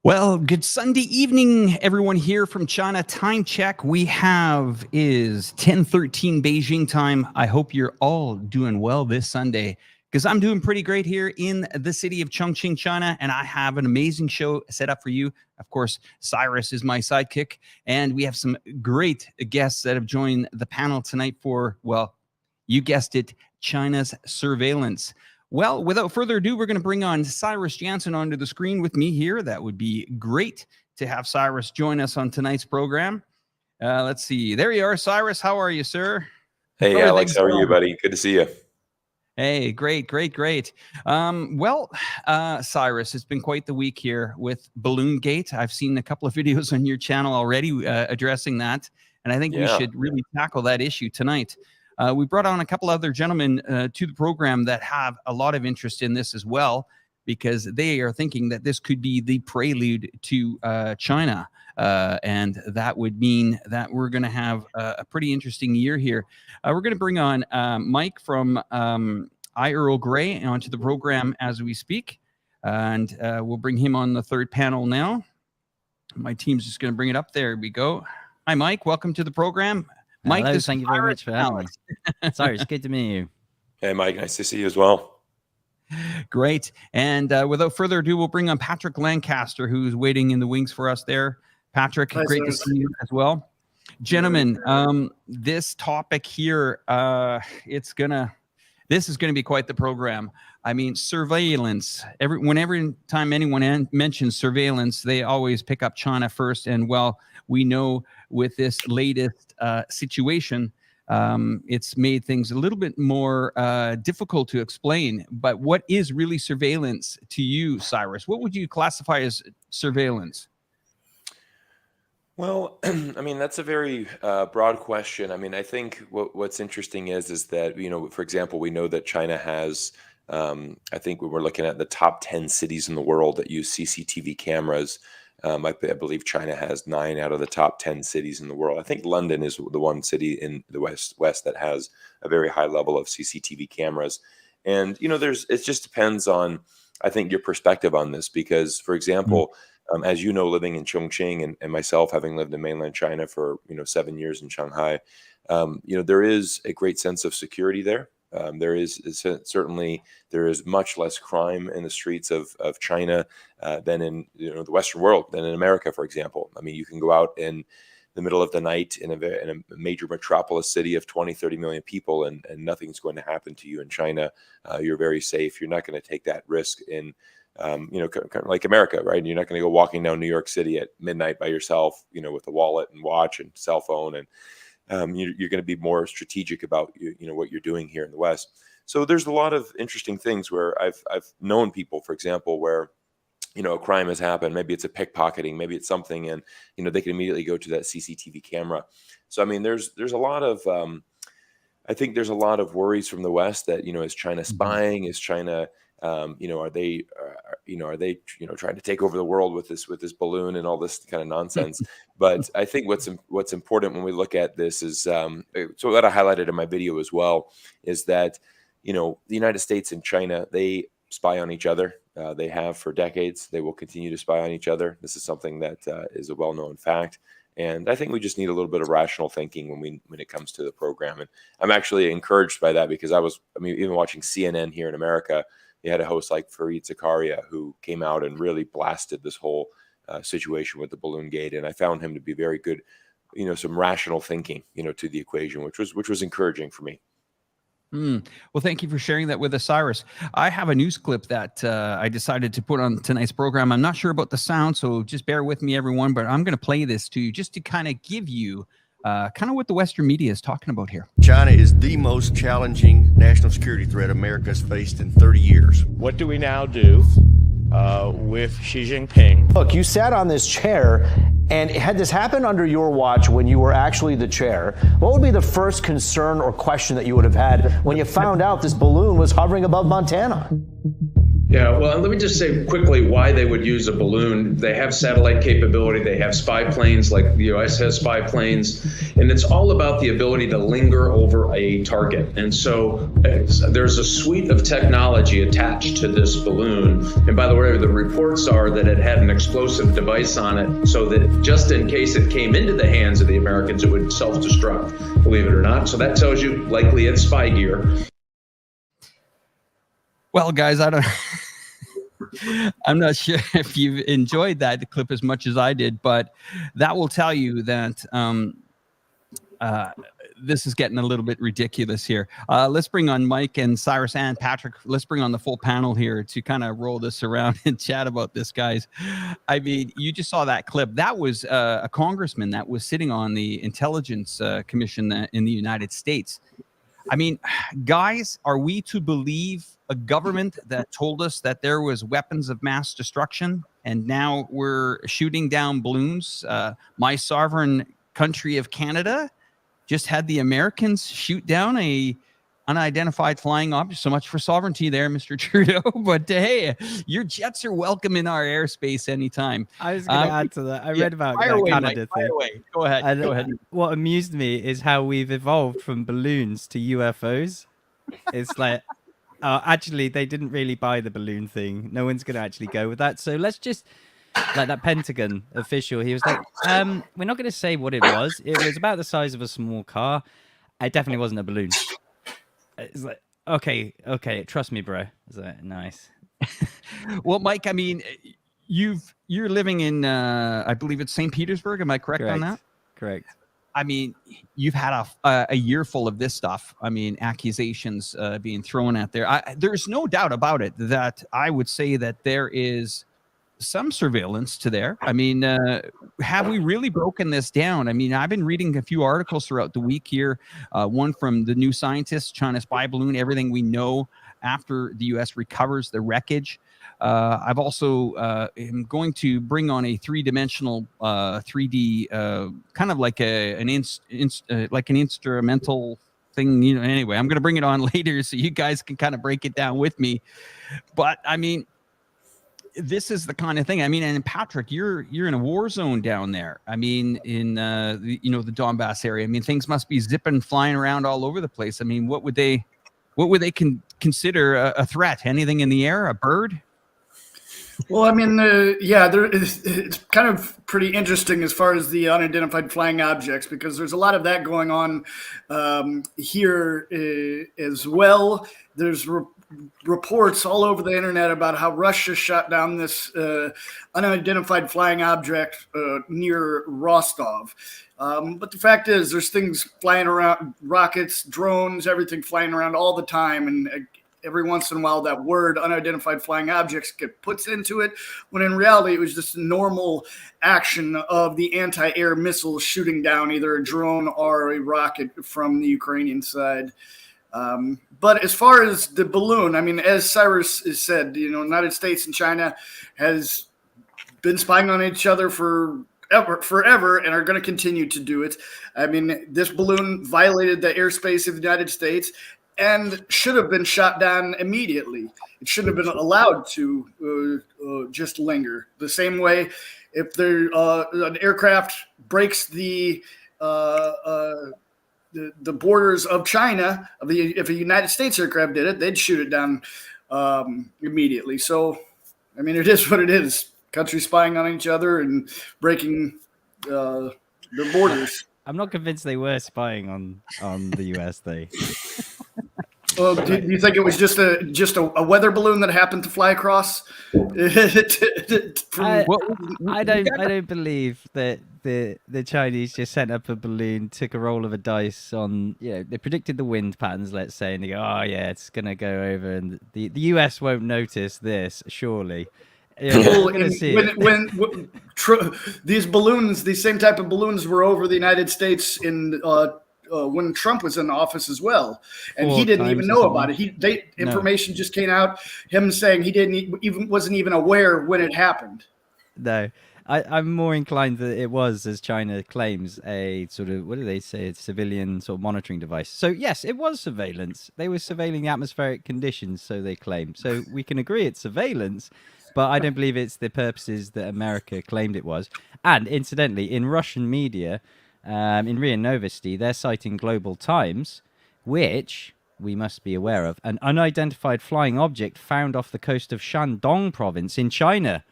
Well, good Sunday evening, everyone here from China. Time check we have is 10:13 Beijing time. I hope you're all doing well this Sunday because I'm doing pretty great here in the city of Chongqing, China, and I have an amazing show set up for you. Of course, Cyrus is my sidekick, and we have some great guests that have joined the panel tonight for, well, you guessed it, China's surveillance. Well, without further ado, we're going to bring on Cyrus Janssen onto the screen with me here. That would be great to have Cyrus join us on tonight's program. Let's see. There you are, Cyrus. How are you, sir? Hey, Alex. How are you, buddy? Good to see you. Hey, great. Cyrus, it's been quite the week here with Balloon Gate. I've seen a couple of videos on your channel already addressing that, and I think we should really tackle that issue tonight. We brought on a couple other gentlemen to the program that have a lot of interest in this as well, because they are thinking that this could be the prelude to China. And that would mean that we're going to have a pretty interesting year here. We're going to bring on Mike from iEarlgrey onto the program as we speak. And we'll bring him on the third panel now. My team's just going to bring it up. There we go. Hi, Mike. Welcome to the program. Mike, hello, thank you very much for having me. Sorry, it's good to meet you. Hey, Mike, nice to see you as well. Great. And without further ado, we'll bring on Patrick Lancaster, who's waiting in the wings for us there. Patrick, great to see you as well. Gentlemen, this topic here, this is going to be quite the program. I mean, surveillance. Every time anyone mentions surveillance, they always pick up China first. And well, we know with this latest situation, it's made things a little bit more difficult to explain. But what is really surveillance to you, Cyrus? What would you classify as surveillance? Well, I mean, that's a very broad question. I mean, I think what's interesting is that, for example, we know that China has, I think when we're looking at the top 10 cities in the world that use CCTV cameras, I believe China has 9 out of the top 10 cities in the world. I think London is the one city in the West that has a very high level of CCTV cameras. And, it just depends on, I think, your perspective on this, because, for example, as you know, living in Chongqing and myself having lived in mainland China for, 7 years in Shanghai, there is a great sense of security there. There is much less crime in the streets of China than in the Western world, than in America, for example. I mean, you can go out in the middle of the night in a major metropolis city of 20, 30 million people, and nothing's going to happen to you in China. You're very safe. You're not going to take that risk in, kind of like America, right? You're not going to go walking down New York City at midnight by yourself, with a wallet and watch and cell phone, and you're going to be more strategic about what you're doing here in the West. So there's a lot of interesting things where I've known people, for example, where a crime has happened. Maybe it's a pickpocketing, maybe it's something, and they can immediately go to that CCTV camera. So I mean, there's a lot of I think there's a lot of worries from the West that is China spying? Is China are they trying to take over the world with this balloon and all this kind of nonsense? But I think what's important when we look at this is so that I highlighted in my video as well is that the United States and China, they spy on each other. They have for decades. They will continue to spy on each other. This is something that is a well-known fact. And I think we just need a little bit of rational thinking when it comes to the program. And I'm actually encouraged by that, because even watching CNN here in America, they had a host like Fareed Zakaria who came out and really blasted this whole situation with the balloon gate. And I found him to be very good, some rational thinking, to the equation, which was encouraging for me. Well, thank you for sharing that with us, Cyrus. I have a news clip that I decided to put on tonight's program. I'm not sure about the sound, so just bear with me, everyone. But I'm going to play this to you just to kind of give you kind of what the Western media is talking about here. China is the most challenging national security threat America's faced in 30 years. What do we now do with Xi Jinping? Look, you sat on this chair, and had this happened under your watch when you were actually the chair, what would be the first concern or question that you would have had when you found out this balloon was hovering above Montana? Yeah, well, let me just say quickly why they would use a balloon. They have satellite capability. They have spy planes, like the U.S. has spy planes. And it's all about the ability to linger over a target. And so there's a suite of technology attached to this balloon. And by the way, the reports are that it had an explosive device on it so that just in case it came into the hands of the Americans, it would self-destruct, believe it or not. So that tells you likely it's spy gear. Well, guys, I'm not sure if you've enjoyed that clip as much as I did, but that will tell you that this is getting a little bit ridiculous here. Let's bring on Mike and Cyrus and Patrick. Let's bring on the full panel here to kind of roll this around and chat about this, guys. I mean, you just saw that clip. That was a congressman that was sitting on the Intelligence Commission in the United States. I mean, guys, are we to believe a government that told us that there was weapons of mass destruction and now we're shooting down balloons? My sovereign country of Canada just had the Americans shoot down a unidentified flying object. So much for sovereignty there, Mr. Trudeau. But hey, your jets are welcome in our airspace anytime. I was going to add to that. I read about that Canada thing. Go ahead. And go ahead. What amused me is how we've evolved from balloons to UFOs. It's like, actually, they didn't really buy the balloon thing. No one's going to actually go with that. So let's just, like that Pentagon official, he was like, we're not going to say what it was. It was about the size of a small car. It definitely wasn't a balloon. It's like, okay, trust me, bro. It's like, nice. Well, Mike, I mean, you're living in, I believe it's St. Petersburg. Am I correct on that? Correct. I mean, you've had a year full of this stuff. I mean, accusations being thrown out there. There's no doubt about it that I would say that there is some surveillance to there. I mean, have we really broken this down? I mean, I've been reading a few articles throughout the week here. One from the New Scientist, China spy balloon, everything we know after the U.S. recovers the wreckage. I've also am going to bring on a three-dimensional 3D kind of like an instrumental thing. You know, anyway, I'm going to bring it on later so you guys can kind of break it down with me. But I mean, this is the kind of thing. I mean, and Patrick, you're in a war zone down there. I mean, in the Donbass area. I mean, things must be zipping, flying around all over the place. I mean, what would they consider a threat? Anything in the air? A bird? Well, I mean, it's kind of pretty interesting as far as the unidentified flying objects, because there's a lot of that going on here as well. There's reports all over the internet about how Russia shot down this unidentified flying object near Rostov. But the fact is, there's things flying around, rockets, drones, everything flying around all the time. And every once in a while, that word unidentified flying objects get puts into it, when in reality, it was just a normal action of the anti-air missiles shooting down either a drone or a rocket from the Ukrainian side. But as far as the balloon, I mean, as Cyrus has said, the United States and China has been spying on each other forever and are going to continue to do it. I mean, this balloon violated the airspace of the United States and should have been shot down immediately. It shouldn't have been allowed to just linger. The same way, if an aircraft breaks the borders of China, if a United States aircraft did it, they'd shoot it down immediately. So, I mean, it is what it is. Countries spying on each other and breaking their borders. I'm not convinced they were spying on the US, though. Well, do you think it was just a weather balloon that happened to fly across? I don't believe that the Chinese just sent up a balloon, took a roll of a dice on, they predicted the wind patterns, let's say, and they go, oh yeah, it's gonna go over, and the US won't notice this, surely. These balloons, these same type of balloons, were over the United States in when Trump was in office as well, and he didn't even know about it. Information just came out, him saying he wasn't even aware when it happened. No, I'm more inclined that it was, as China claims, a sort of, what do they say, a civilian sort of monitoring device. So yes, it was surveillance. They were surveilling the atmospheric conditions, so they claim. So we can agree it's surveillance, but I don't believe it's the purposes that America claimed it was. And incidentally, in Russian media, in RIA Novosti, they're citing Global Times, which we must be aware of, an unidentified flying object found off the coast of Shandong province in China.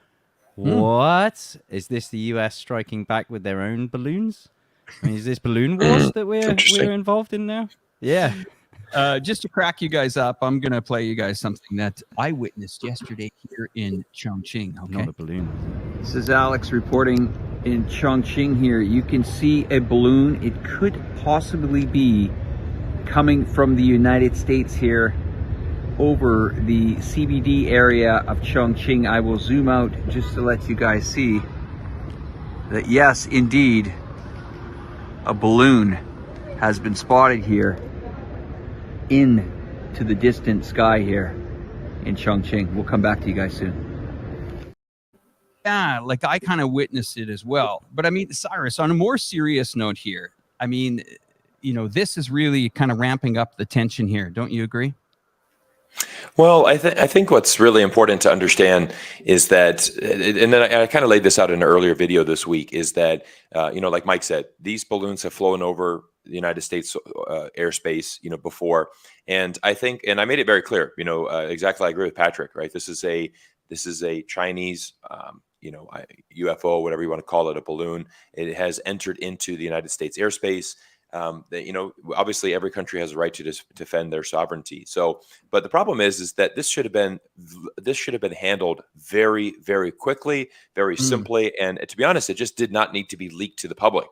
What? Is this the US striking back with their own balloons? I mean, is this balloon wars that we're involved in now? Yeah. Just to crack you guys up, I'm going to play you guys something that I witnessed yesterday here in Chongqing. Okay? Not a balloon. This is Alex reporting in Chongqing here. You can see a balloon. It could possibly be coming from the United States here over the CBD area of Chongqing. I will zoom out just to let you guys see that, yes, indeed, a balloon has been spotted here into the distant sky here in Chongqing. We'll come back to you guys soon. Yeah, like I kind of witnessed it as well. But I mean, Cyrus, on a more serious note here, I mean, you know, this is really kind of ramping up the tension here. Don't you agree? Well, I think what's really important to understand is that, and then I kind of laid this out in an earlier video this week, is that, you know, like Mike said, these balloons have flown over the United States airspace, you know, before. And I think, and I made it very clear, you know, exactly, I agree with Patrick, right? This is a Chinese, you know, UFO, whatever you want to call it, a balloon. It has entered into the United States airspace. You know, obviously every country has a right to defend their sovereignty. So, but the problem is that this should have been handled very, very quickly, very simply. And to be honest, it just did not need to be leaked to the public.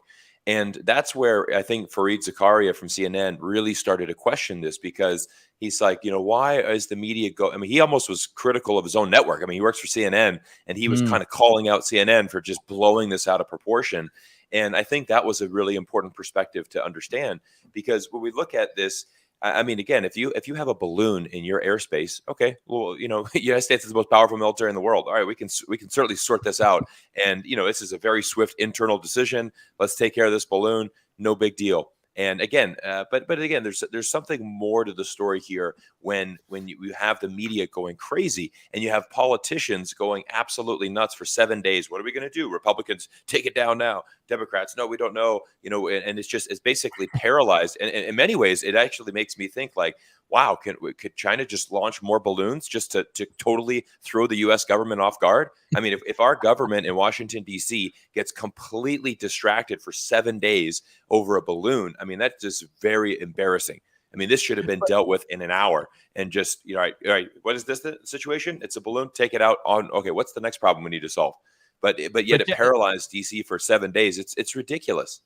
And that's where I think Fareed Zakaria from CNN really started to question this, because he's like, you know, why is the media I mean, he almost was critical of his own network. I mean, he works for CNN, and he was kind of calling out CNN for just blowing this out of proportion. And I think that was a really important perspective to understand, because when we look at this, I mean, again, if you have a balloon in your airspace, okay, well, you know, the United States is the most powerful military in the world. All right, we can certainly sort this out. And, you know, this is a very swift internal decision. Let's take care of this balloon. No big deal. And again, but again, there's something more to the story here when you have the media going crazy and you have politicians going absolutely nuts for 7 days. What are we going to do? Republicans, take it down now. Democrats, no, we don't know. You know, and it's basically paralyzed. And in many ways, it actually makes me think like, wow, could China just launch more balloons just to totally throw the U.S. government off guard? I mean, if our government in Washington, D.C. gets completely distracted for 7 days over a balloon, I mean, that's just very embarrassing. I mean, this should have been dealt with in an hour, and just, you know, all right, what is this the situation? It's a balloon. Take it out on. Okay, what's the next problem we need to solve? But yet it paralyzed D.C. for 7 days. It's ridiculous.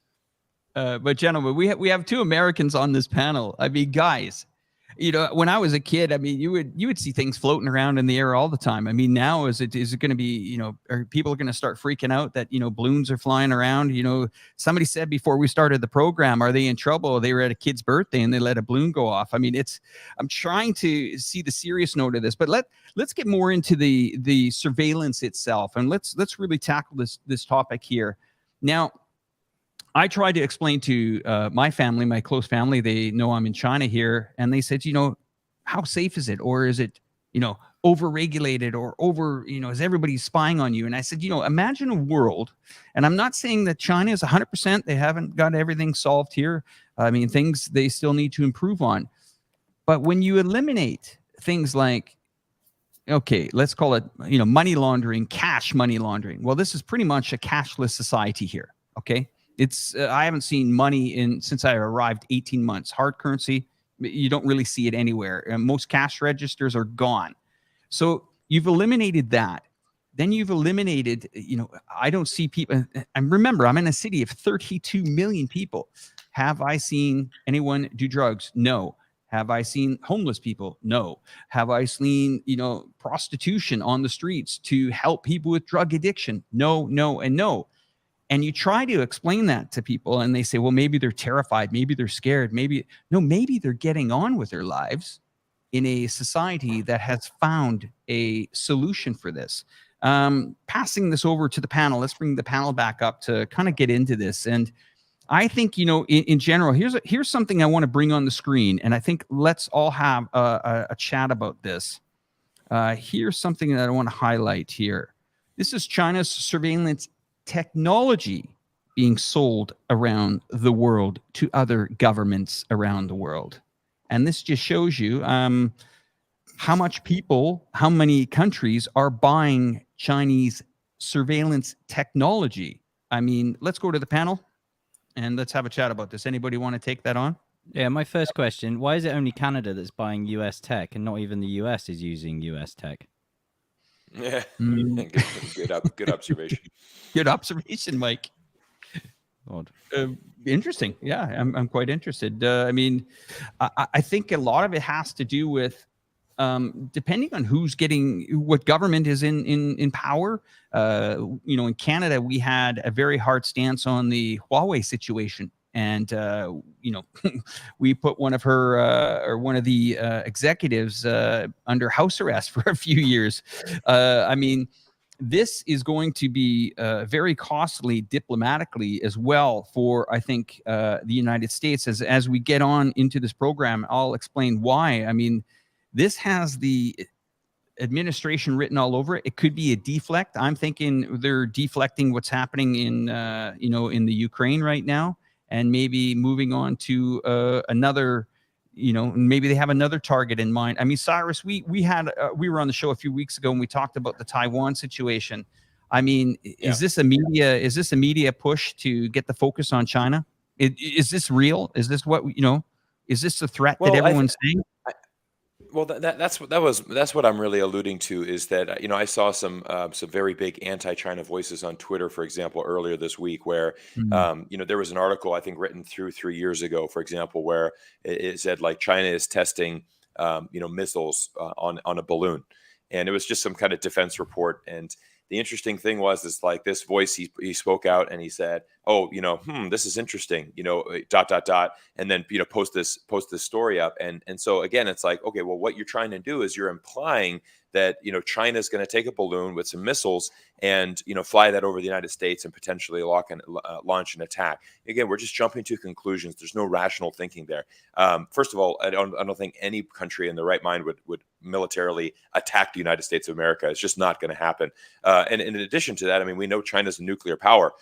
But gentlemen, we have two Americans on this panel. I mean, guys, you know, when I was a kid, I mean, you would see things floating around in the air all the time. I mean, now is it going to be, you know, are people going to start freaking out that, you know, balloons are flying around? You know, somebody said before we started the program, are they in trouble? They were at a kid's birthday and they let a balloon go off. I mean, I'm trying to see the serious note of this, but let's get more into the surveillance itself, and let's really tackle this topic here. Now, I tried to explain to my family, my close family, they know I'm in China here, and they said, you know, how safe is it? Or is it, you know, over-regulated or you know, is everybody spying on you? And I said, you know, imagine a world, and I'm not saying that China is 100%, they haven't got everything solved here. I mean, things they still need to improve on. But when you eliminate things like, okay, let's call it, you know, money laundering, cash money laundering. Well, this is pretty much a cashless society here, okay? It's I haven't seen money since I arrived 18 months. Hard currency, you don't really see it anywhere. Most cash registers are gone. So you've eliminated that. Then you've eliminated, you know, I don't see people. And remember, I'm in a city of 32 million people. Have I seen anyone do drugs? No. Have I seen homeless people? No. Have I seen, you know, prostitution on the streets to help people with drug addiction? No, no, and no. And you try to explain that to people, and they say, well, maybe they're terrified, maybe they're scared, maybe they're getting on with their lives in a society that has found a solution for this. Passing this over to the panel, let's bring the panel back up to kind of get into this. And I think, you know, in general, here's something I want to bring on the screen, and I think let's all have a chat about this. Here's something that I want to highlight here. This is China's surveillance technology being sold around the world to other governments around the world. And this just shows you how many countries are buying Chinese surveillance technology. I mean, let's go to the panel and let's have a chat about this. Anybody want to take that on? Yeah, my first question, why is it only Canada that's buying US tech and not even the US is using US tech? Yeah, good observation. Good observation, Mike. Odd. Interesting. Yeah, I'm quite interested. I mean, I think a lot of it has to do with depending on who's getting what government is in power. You know, in Canada, we had a very hard stance on the Huawei situation. And, you know, we put one of the executives under house arrest for a few years. I mean, this is going to be very costly diplomatically as well for, I think, the United States. As we get on into this program, I'll explain why. I mean, this has the administration written all over it. It could be a deflect. I'm thinking they're deflecting what's happening in, you know, in the Ukraine right now. And maybe moving on to another, you know, maybe they have another target in mind. I mean, Cyrus, we were on the show a few weeks ago and we talked about the Taiwan situation. I mean, is this a media push to get the focus on China? Is this real? Is this what, you know, is this the threat that everyone's saying? Well, that's what I'm really alluding to, is that, you know, I saw some very big anti-China voices on Twitter, for example, earlier this week, where you know, there was an article I think written through 3 years ago, for example, where it said like China is testing you know, missiles on a balloon, and it was just some kind of defense report. And the interesting thing was like this voice, he spoke out and he said, oh, you know, this is interesting, you know, ... and then, you know, post this story up. And so again, it's like, okay, well, what you're trying to do is you're implying that, you know, China's going to take a balloon with some missiles and, you know, fly that over the United States and potentially launch an attack. Again, we're just jumping to conclusions. There's no rational thinking there. First of all, I don't think any country in the right mind would militarily attack the United States of America. It's just not going to happen. And in addition to that, I mean, we know China's a nuclear power.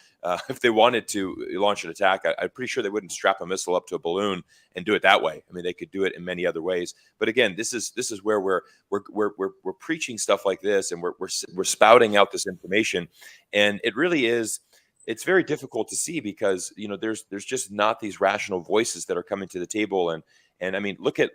If they wanted to launch an attack, I'm pretty sure they wouldn't strap a missile up to a balloon and do it that way. I mean, they could do it in many other ways. But again, this is where we're preaching stuff like this, and we're spouting out this information, and it really is. It's very difficult to see because, you know, there's just not these rational voices that are coming to the table. And I mean, look at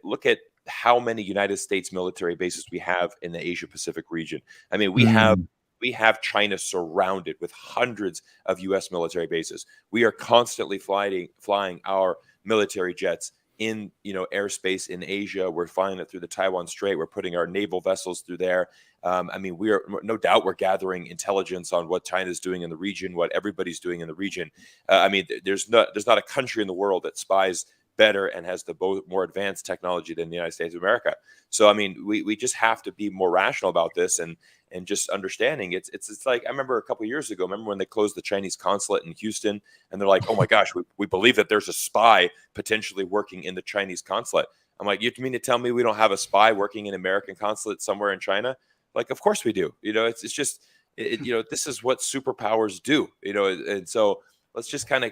how many United States military bases we have in the Asia Pacific region. I mean, we have China surrounded with hundreds of U.S. military bases. We are constantly flying our military jets in, you know, airspace in Asia. We're flying it through the Taiwan Strait. We're putting our naval vessels through there. I mean, no doubt we're gathering intelligence on what China's doing in the region, what everybody's doing in the region. I mean, there's not a country in the world that spies better and has the more advanced technology than the United States of America. So, I mean, we just have to be more rational about this and just understanding it's like, I remember a couple of years ago, when they closed the Chinese consulate in Houston, and they're like, oh my gosh, we believe that there's a spy potentially working in the Chinese consulate. I'm like, you mean to tell me we don't have a spy working in American consulate somewhere in China? Like, of course we do. You know, it's just, you know, this is what superpowers do, you know, and so let's just kind of,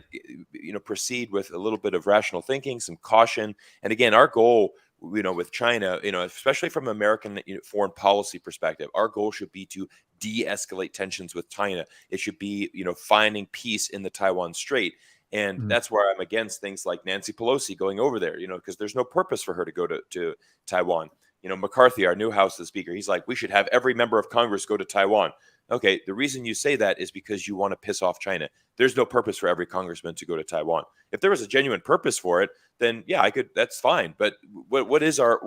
you know, proceed with a little bit of rational thinking, some caution. And again, our goal, you know, with China, you know, especially from an American, you know, foreign policy perspective, our goal should be to de-escalate tensions with China. It should be, you know, finding peace in the Taiwan Strait. And that's where I'm against things like Nancy Pelosi going over there, you know, because there's no purpose for her to go to Taiwan. You know, McCarthy, our new House Speaker, he's like, we should have every member of Congress go to Taiwan. Okay, the reason you say that is because you want to piss off China. There's no purpose for every congressman to go to Taiwan. If there was a genuine purpose for it, then yeah, that's fine. But what is our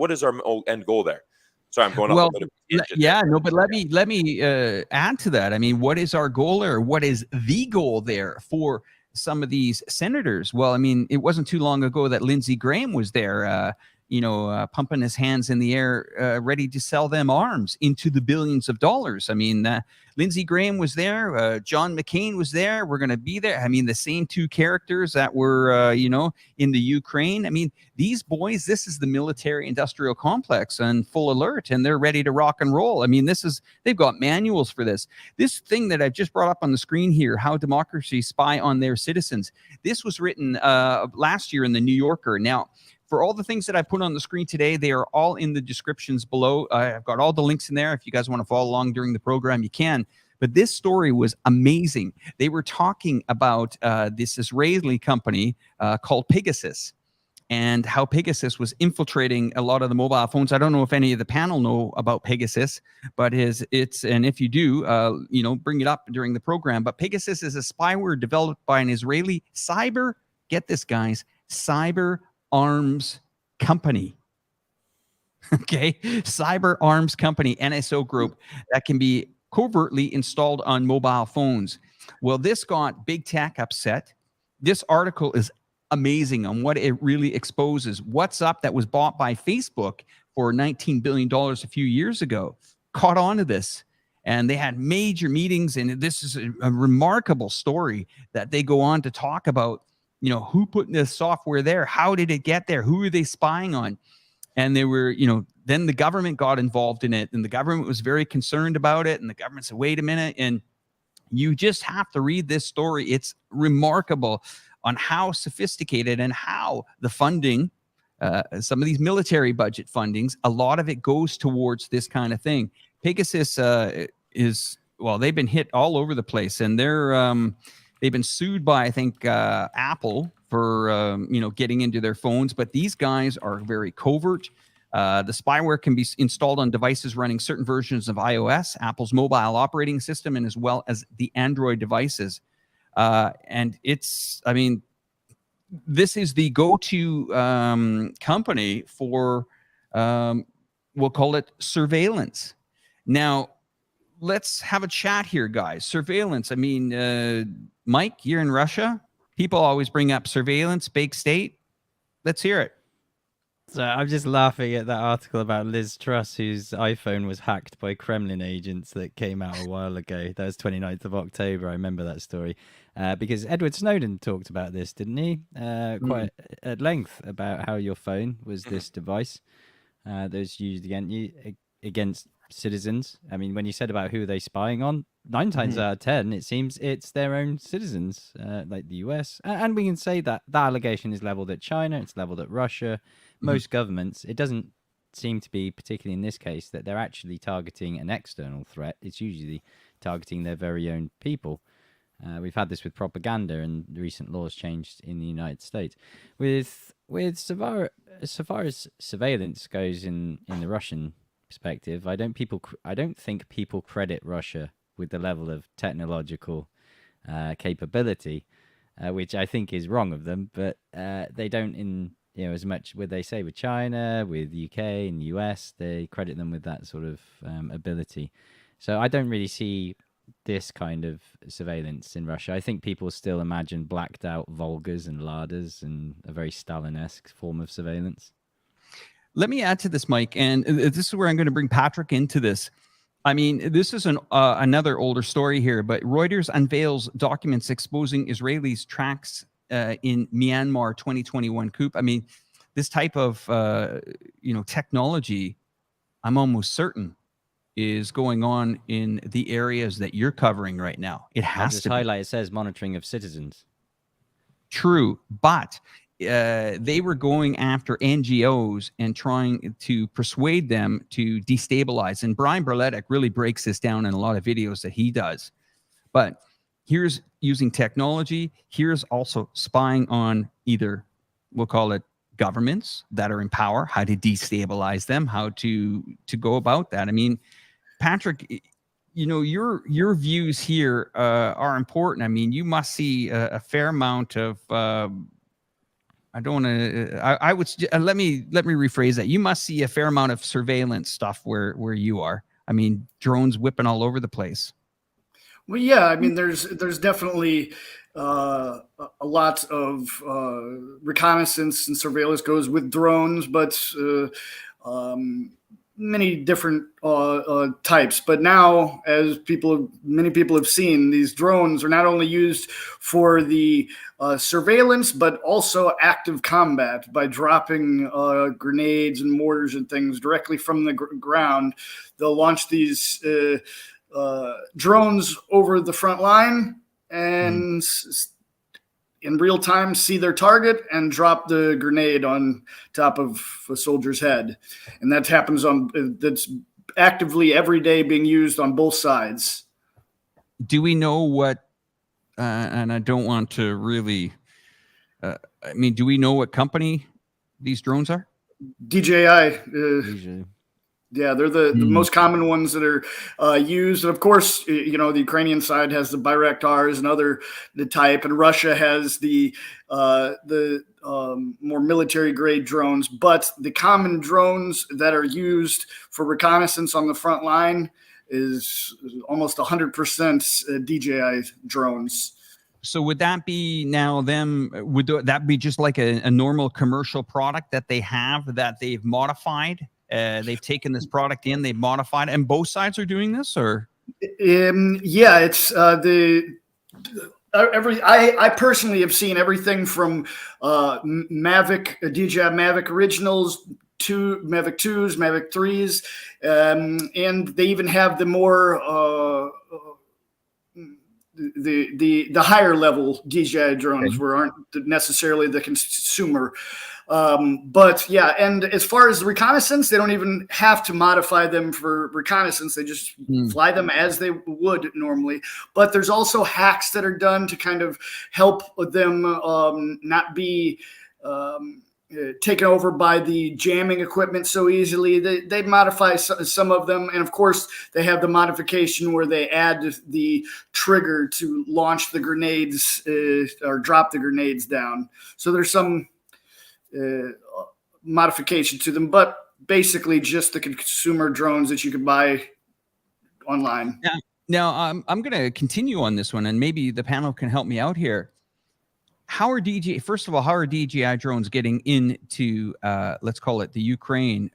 end goal there? Sorry, I'm going off a bit of yeah, no, but let me add to that. I mean, what is our goal there? What is the goal there for some of these senators? Well, I mean, it wasn't too long ago that Lindsey Graham was there. pumping his hands in the air, ready to sell them arms into the billions of dollars. I mean, Lindsey Graham was there. John McCain was there. We're going to be there. I mean, the same two characters that were, in the Ukraine. I mean, these boys, this is the military industrial complex on full alert, and they're ready to rock and roll. I mean, they've got manuals for this. This thing that I've just brought up on the screen here, how democracies spy on their citizens. This was written last year in the New Yorker. Now, for all the things that I put on the screen today, they are all in the descriptions below. I've got all the links in there. If you guys want to follow along during the program, you can. But this story was amazing. They were talking about this Israeli company called Pegasus, and how Pegasus was infiltrating a lot of the mobile phones. I don't know if any of the panel know about Pegasus, but and if you do, bring it up during the program. But Pegasus is a spyware developed by an Israeli get this, guys, cyber arms company. Okay, cyber arms company, NSO group, that can be covertly installed on mobile phones. Well, this got big tech upset. This article is amazing on what it really exposes. WhatsApp, that was bought by Facebook for $19 billion a few years ago, caught on to this. And they had major meetings, and this is a remarkable story that they go on to talk about, who put this software there? How did it get there? Who are they spying on? And they were, then the government got involved in it, and the government was very concerned about it. And the government said, wait a minute. And you just have to read this story. It's remarkable on how sophisticated and how the funding, some of these military budget fundings, a lot of it goes towards this kind of thing. Pegasus they've been hit all over the place, and they've been sued by, I think, Apple for, getting into their phones. But these guys are very covert. The spyware can be installed on devices running certain versions of iOS, Apple's mobile operating system, and as well as the Android devices. And this is the go-to company for, we'll call it surveillance. Now, let's have a chat here, guys. Surveillance. I mean, Mike, you're in Russia. People always bring up surveillance, big state. Let's hear it. So I'm just laughing at that article about Liz Truss, whose iPhone was hacked by Kremlin agents, that came out a while ago. That was 29th of October. I remember that story because Edward Snowden talked about this, didn't he? Quite at length about how your phone was this device that was used against citizens. I mean, when you said about who are they spying on, 9 times out of 10, it seems it's their own citizens, like the US. And we can say that that allegation is leveled at China, it's leveled at Russia, most governments. It doesn't seem to be, particularly in this case, that they're actually targeting an external threat. It's usually targeting their very own people. We've had this with propaganda, and recent laws changed in the United States. With so far as surveillance goes in the Russian perspective, I don't think people credit Russia with the level of technological capability, which I think is wrong of them. But they don't as much what they say with China, with UK and US, they credit them with that sort of ability. So I don't really see this kind of surveillance in Russia. I think people still imagine blacked out Volgas and Ladas and a very Stalin-esque form of surveillance. Let me add to this, Mike, and this is where I'm going to bring Patrick into this. I mean, this is another older story here, but Reuters unveils documents exposing Israelis' tracks in Myanmar 2021 coup. I mean, this type of technology, I'm almost certain, is going on in the areas that you're covering right now. It has to highlight. It says monitoring of citizens. True, but they were going after NGOs and trying to persuade them to destabilize. And Brian Berletic really breaks this down in a lot of videos that he does. But here's using technology. Here's also spying on either, we'll call it, governments that are in power, how to destabilize them, how to go about that. I mean, Patrick, your views here are important. I mean, you must see a fair amount of I don't want to. I would let me rephrase that. You must see a fair amount of surveillance stuff where you are. I mean, drones whipping all over the place. Well, yeah. I mean, there's definitely a lot of reconnaissance and surveillance goes with drones, but many different types. But now, as many people have seen, these drones are not only used for the surveillance, but also active combat by dropping grenades and mortars and things directly from the ground. They'll launch these drones over the front line and in real time see their target and drop the grenade on top of a soldier's head. And that happens that's actively every day being used on both sides. Do we know what, and I don't want to really, do we know what company these drones are? DJI. Yeah, they're the most common ones that are used. And of course, the Ukrainian side has the Bayraktars and the type, and Russia has the more military grade drones. But the common drones that are used for reconnaissance on the front line is almost 100% DJI drones. So would that be now them? Would that be just like a normal commercial product that they have that they've modified? They've taken this product in, they've modified, and both sides are doing this, or? Yeah, it's I personally have seen everything from Mavic, DJI Mavic Originals, Mavic 2s, Mavic 3s, and they even have the more the higher level DJI drones, where aren't necessarily the consumer. But yeah, and as far as reconnaissance, they don't even have to modify them for reconnaissance. They just fly them as they would normally. But there's also hacks that are done to kind of help them not be taken over by the jamming equipment so easily. They modify some of them, and of course they have the modification where they add the trigger to launch the grenades or drop the grenades down. So there's some modification to them, but basically just the consumer drones that you could buy online. Now I'm going to continue on this one, and maybe the panel can help me out here. First of all, how are DJI drones getting into, let's call it the Ukraine?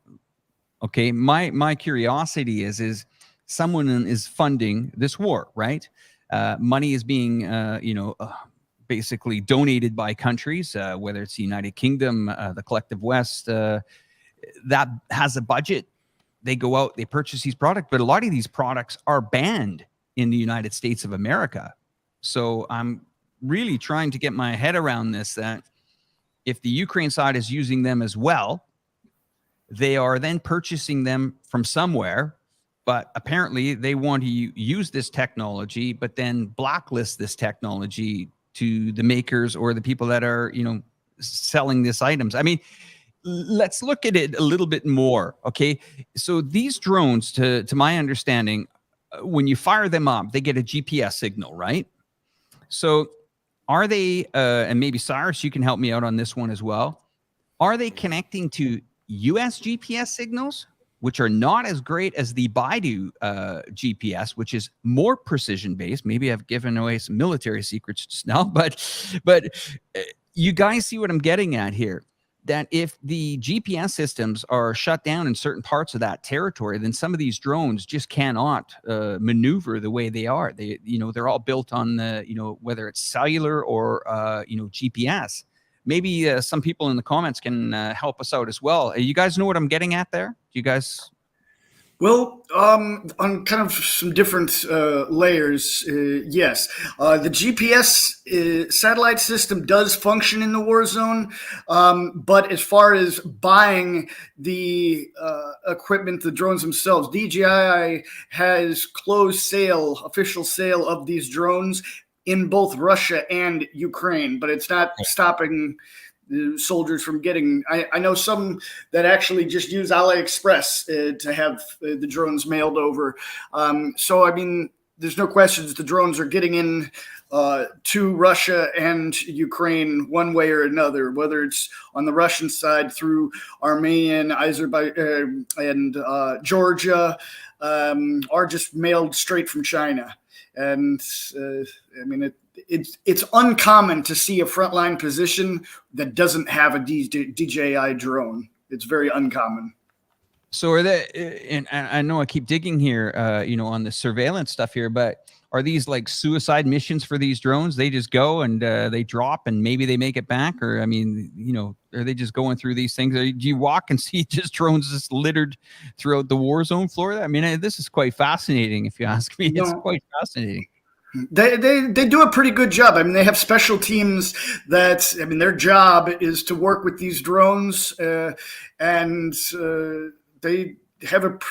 Okay, my curiosity is someone is funding this war, right? Money is being, basically donated by countries, whether it's the United Kingdom, the Collective West, that has a budget. They go out, they purchase these products, but a lot of these products are banned in the United States of America. So I'm really trying to get my head around this, that if the Ukraine side is using them as well, they are then purchasing them from somewhere, but apparently they want to use this technology, but then blacklist this technology to the makers or the people that are, selling these items. I mean, let's look at it a little bit more. Okay. So these drones, to my understanding, when you fire them up, they get a GPS signal, right? So are they, and maybe Cyrus, you can help me out on this one as well. Are they connecting to US GPS signals, which are not as great as the Baidu GPS, which is more precision based? Maybe I've given away some military secrets just now, but you guys see what I'm getting at here. That if the GPS systems are shut down in certain parts of that territory, then some of these drones just cannot maneuver the way they are. They're all built on the, whether it's cellular or, GPS. Maybe some people in the comments can help us out as well. You guys know what I'm getting at there? Do you guys? Well, on kind of some different layers, yes. The GPS satellite system does function in the war zone, but as far as buying the equipment, the drones themselves, DJI has closed official sale of these drones in both Russia and Ukraine, but it's not stopping the soldiers from getting. I know some that actually just use AliExpress to have the drones mailed over. So, I mean, there's no questions the drones are getting in to Russia and Ukraine one way or another, whether it's on the Russian side through Armenia, Azerbaijan, and Georgia, are just mailed straight from China. And I mean, it's uncommon to see a frontline position that doesn't have a DJI drone. It's very uncommon. So are they, and I know I keep digging here, on the surveillance stuff here, but are these like suicide missions for these drones? They just go and they drop and maybe they make it back? Or, I mean, are they just going through these things? Do you walk and see just drones just littered throughout the war zone, Florida? I mean, this is quite fascinating, if you ask me. It's quite fascinating. They do a pretty good job. I mean, they have special teams that, I mean, their job is to work with these drones, and they have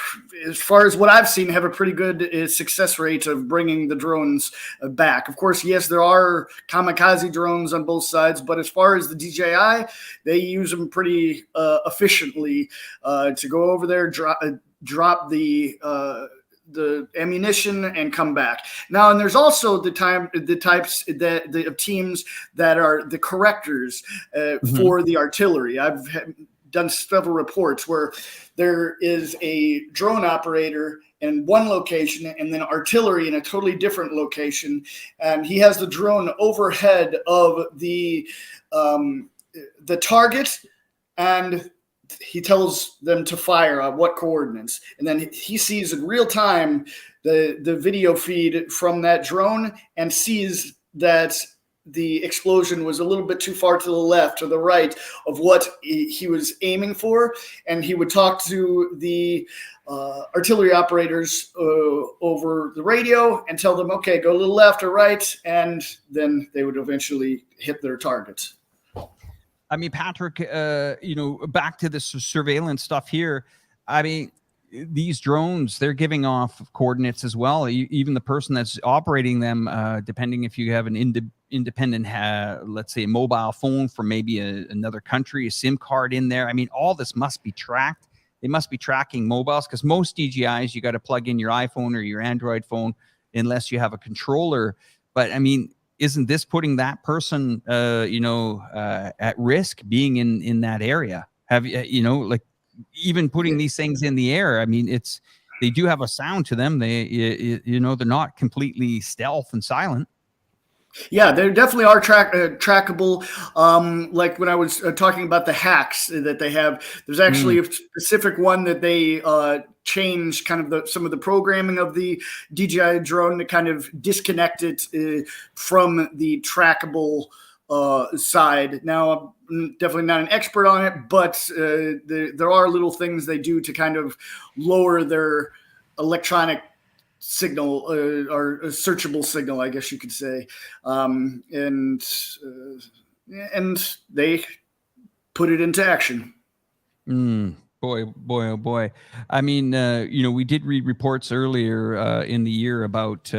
as far as what I've seen, have a pretty good success rate of bringing the drones back. Of course, yes, there are kamikaze drones on both sides, but as far as the DJI, they use them pretty efficiently to go over there, drop the ammunition and come back. Now, and there's also the types of teams that are the correctors for the artillery. I've done several reports where there is a drone operator in one location and then artillery in a totally different location, and he has the drone overhead of the target, and he tells them to fire at what coordinates, and then he sees in real time the video feed from that drone and sees that the explosion was a little bit too far to the left or the right of what he was aiming for, and he would talk to the artillery operators over the radio and tell them, okay, go a little left or right, and then they would eventually hit their targets. I mean, Patrick, back to this surveillance stuff here. I mean, these drones, they're giving off coordinates as well. Even the person that's operating them, depending if you have an independent, let's say, a mobile phone from maybe another country, a SIM card in there. I mean, all this must be tracked. They must be tracking mobiles, because most DJIs, you got to plug in your iPhone or your Android phone unless you have a controller. But I mean, isn't this putting that person, at risk being in that area? Have you, even putting these things in the air? I mean, they do have a sound to them. They're not completely stealth and silent. Yeah, they definitely are trackable. Like when I was talking about the hacks that they have, there's actually a specific one that they changed kind of some of the programming of the DJI drone to kind of disconnect it from the trackable side. Now, I'm definitely not an expert on it, but there are little things they do to kind of lower their electronic signal or a searchable signal, I guess you could say, and they put it into action. Boy, oh boy. I mean, we did read reports earlier in the year about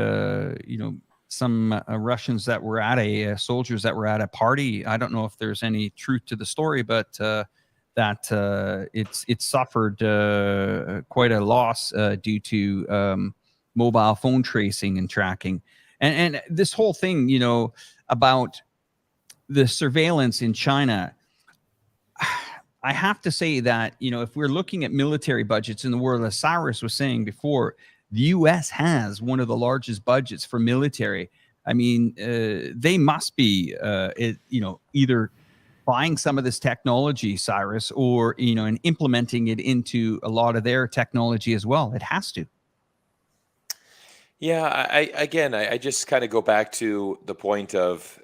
some Russians that were at soldiers that were at a party. I don't know if there's any truth to the story, but that it suffered quite a loss due to mobile phone tracing and tracking, and this whole thing, about the surveillance in China. I have to say that, if we're looking at military budgets in the world, as Cyrus was saying before, the U.S. has one of the largest budgets for military. I mean, they must be, either buying some of this technology, Cyrus, or, and implementing it into a lot of their technology as well. It has to. Yeah, I just kind of go back to the point of,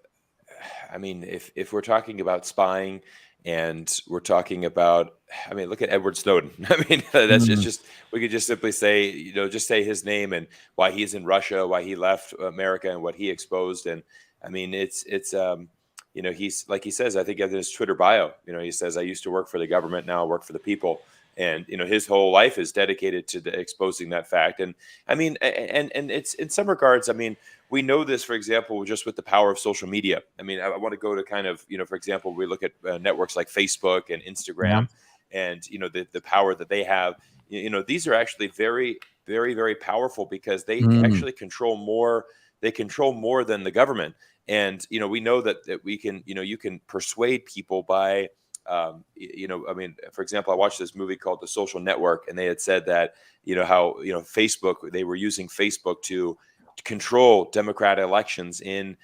I mean, if we're talking about spying and we're talking about, I mean, look at Edward Snowden. I mean, that's just we could just simply say, just say his name and why he's in Russia, why he left America, and what he exposed. And I mean, it's he's, like he says, I think in his Twitter bio, he says, I used to work for the government, now I work for the people. And, his whole life is dedicated to exposing that fact. And I mean, and it's in some regards, I mean, we know this, for example, just with the power of social media. I mean, I want to go to kind of, for example, we look at networks like Facebook and Instagram and, the power that they have. These are actually very, very, very powerful because they actually control more they control more than the government. And, we know that we can, you can persuade people by, for example, I watched this movie called The Social Network, and they had said that, how, Facebook, they were using Facebook to control democratic elections in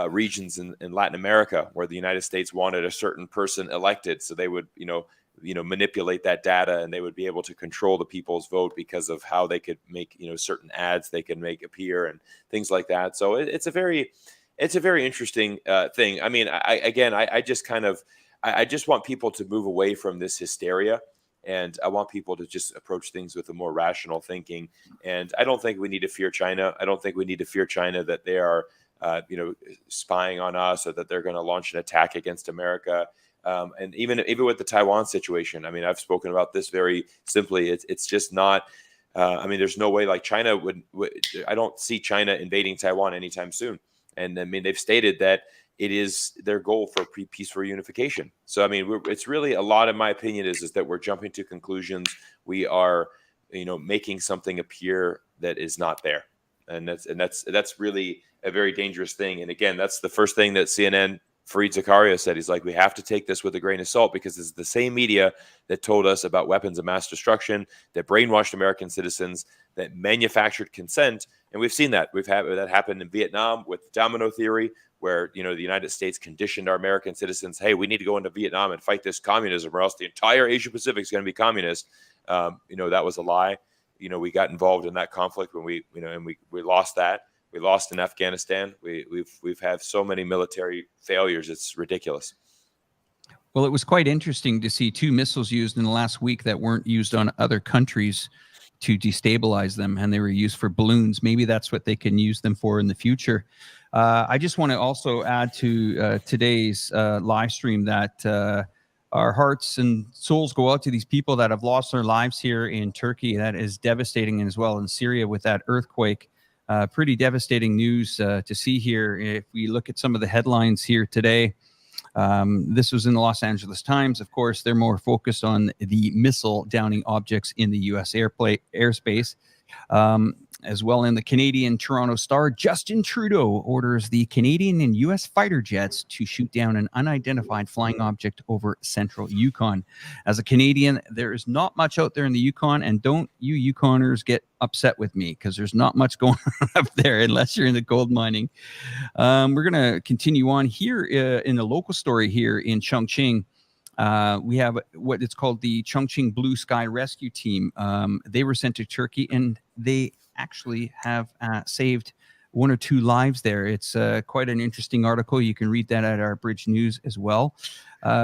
regions in Latin America where the United States wanted a certain person elected. So they would, manipulate that data, and they would be able to control the people's vote because of how they could make, certain ads they can make appear and things like that. So it's a very interesting thing. I mean, I just want people to move away from this hysteria, and I want people to just approach things with a more rational thinking. And I don't think we need to fear China. I don't think we need to fear China that they are, spying on us, or that they're going to launch an attack against America. And even with the Taiwan situation, I mean, I've spoken about this very simply. It's just not. There's no way like China would. I don't see China invading Taiwan anytime soon. And I mean, they've stated that it is their goal for peaceful reunification. So I mean, it's really a lot. In my opinion, is that we're jumping to conclusions. We are, making something appear that is not there, and that's really a very dangerous thing. And again, that's the first thing that CNN. Fareed Zakaria said. He's like, we have to take this with a grain of salt, because it's the same media that told us about weapons of mass destruction, that brainwashed American citizens, that manufactured consent. And we've seen that. That happened in Vietnam with the domino theory, where, the United States conditioned our American citizens, hey, we need to go into Vietnam and fight this communism, or else the entire Asia Pacific is going to be communist. That was a lie. We got involved in that conflict when we lost that. We lost in Afghanistan. We've had so many military failures. It's ridiculous. Well, it was quite interesting to see 2 missiles used in the last week that weren't used on other countries to destabilize them, and they were used for balloons. Maybe that's what they can use them for in the future. I just want to also add to today's live stream that our hearts and souls go out to these people that have lost their lives here in Turkey. That is devastating, and as well in Syria with that earthquake. Pretty devastating news to see here. If we look at some of the headlines here today, this was in the Los Angeles Times. Of course, they're more focused on the missile downing objects in the U.S. airspace. As well in the Canadian Toronto Star, Justin Trudeau orders the Canadian and U.S. fighter jets to shoot down an unidentified flying object over central Yukon. As a Canadian, there is not much out there in the Yukon, and don't you Yukoners get upset with me, because there's not much going on up there unless you're in the gold mining. We're going to continue on here in the local story here in Chongqing. We have what it's called the Chongqing Blue Sky Rescue Team. They were sent to Turkey, and they actually have saved 1 or 2 lives there. It's quite an interesting article. You can read that at our Bridge News as well.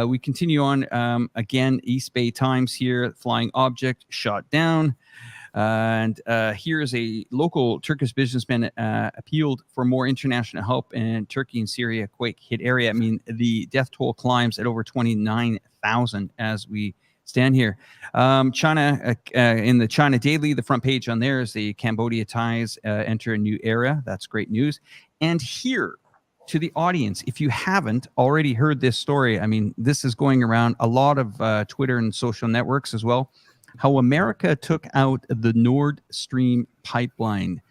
We continue on. Again, East Bay Times here, flying object shot down. And here is a local Turkish businessman appealed for more international help in Turkey and Syria quake hit area. I mean, the death toll climbs at over 29,000 as we stand here. China, in the China Daily, the front page on there is the Cambodia ties enter a new era. That's great news. And here to the audience, if you haven't already heard this story, I mean, this is going around a lot of Twitter and social networks as well, how America took out the Nord Stream pipeline.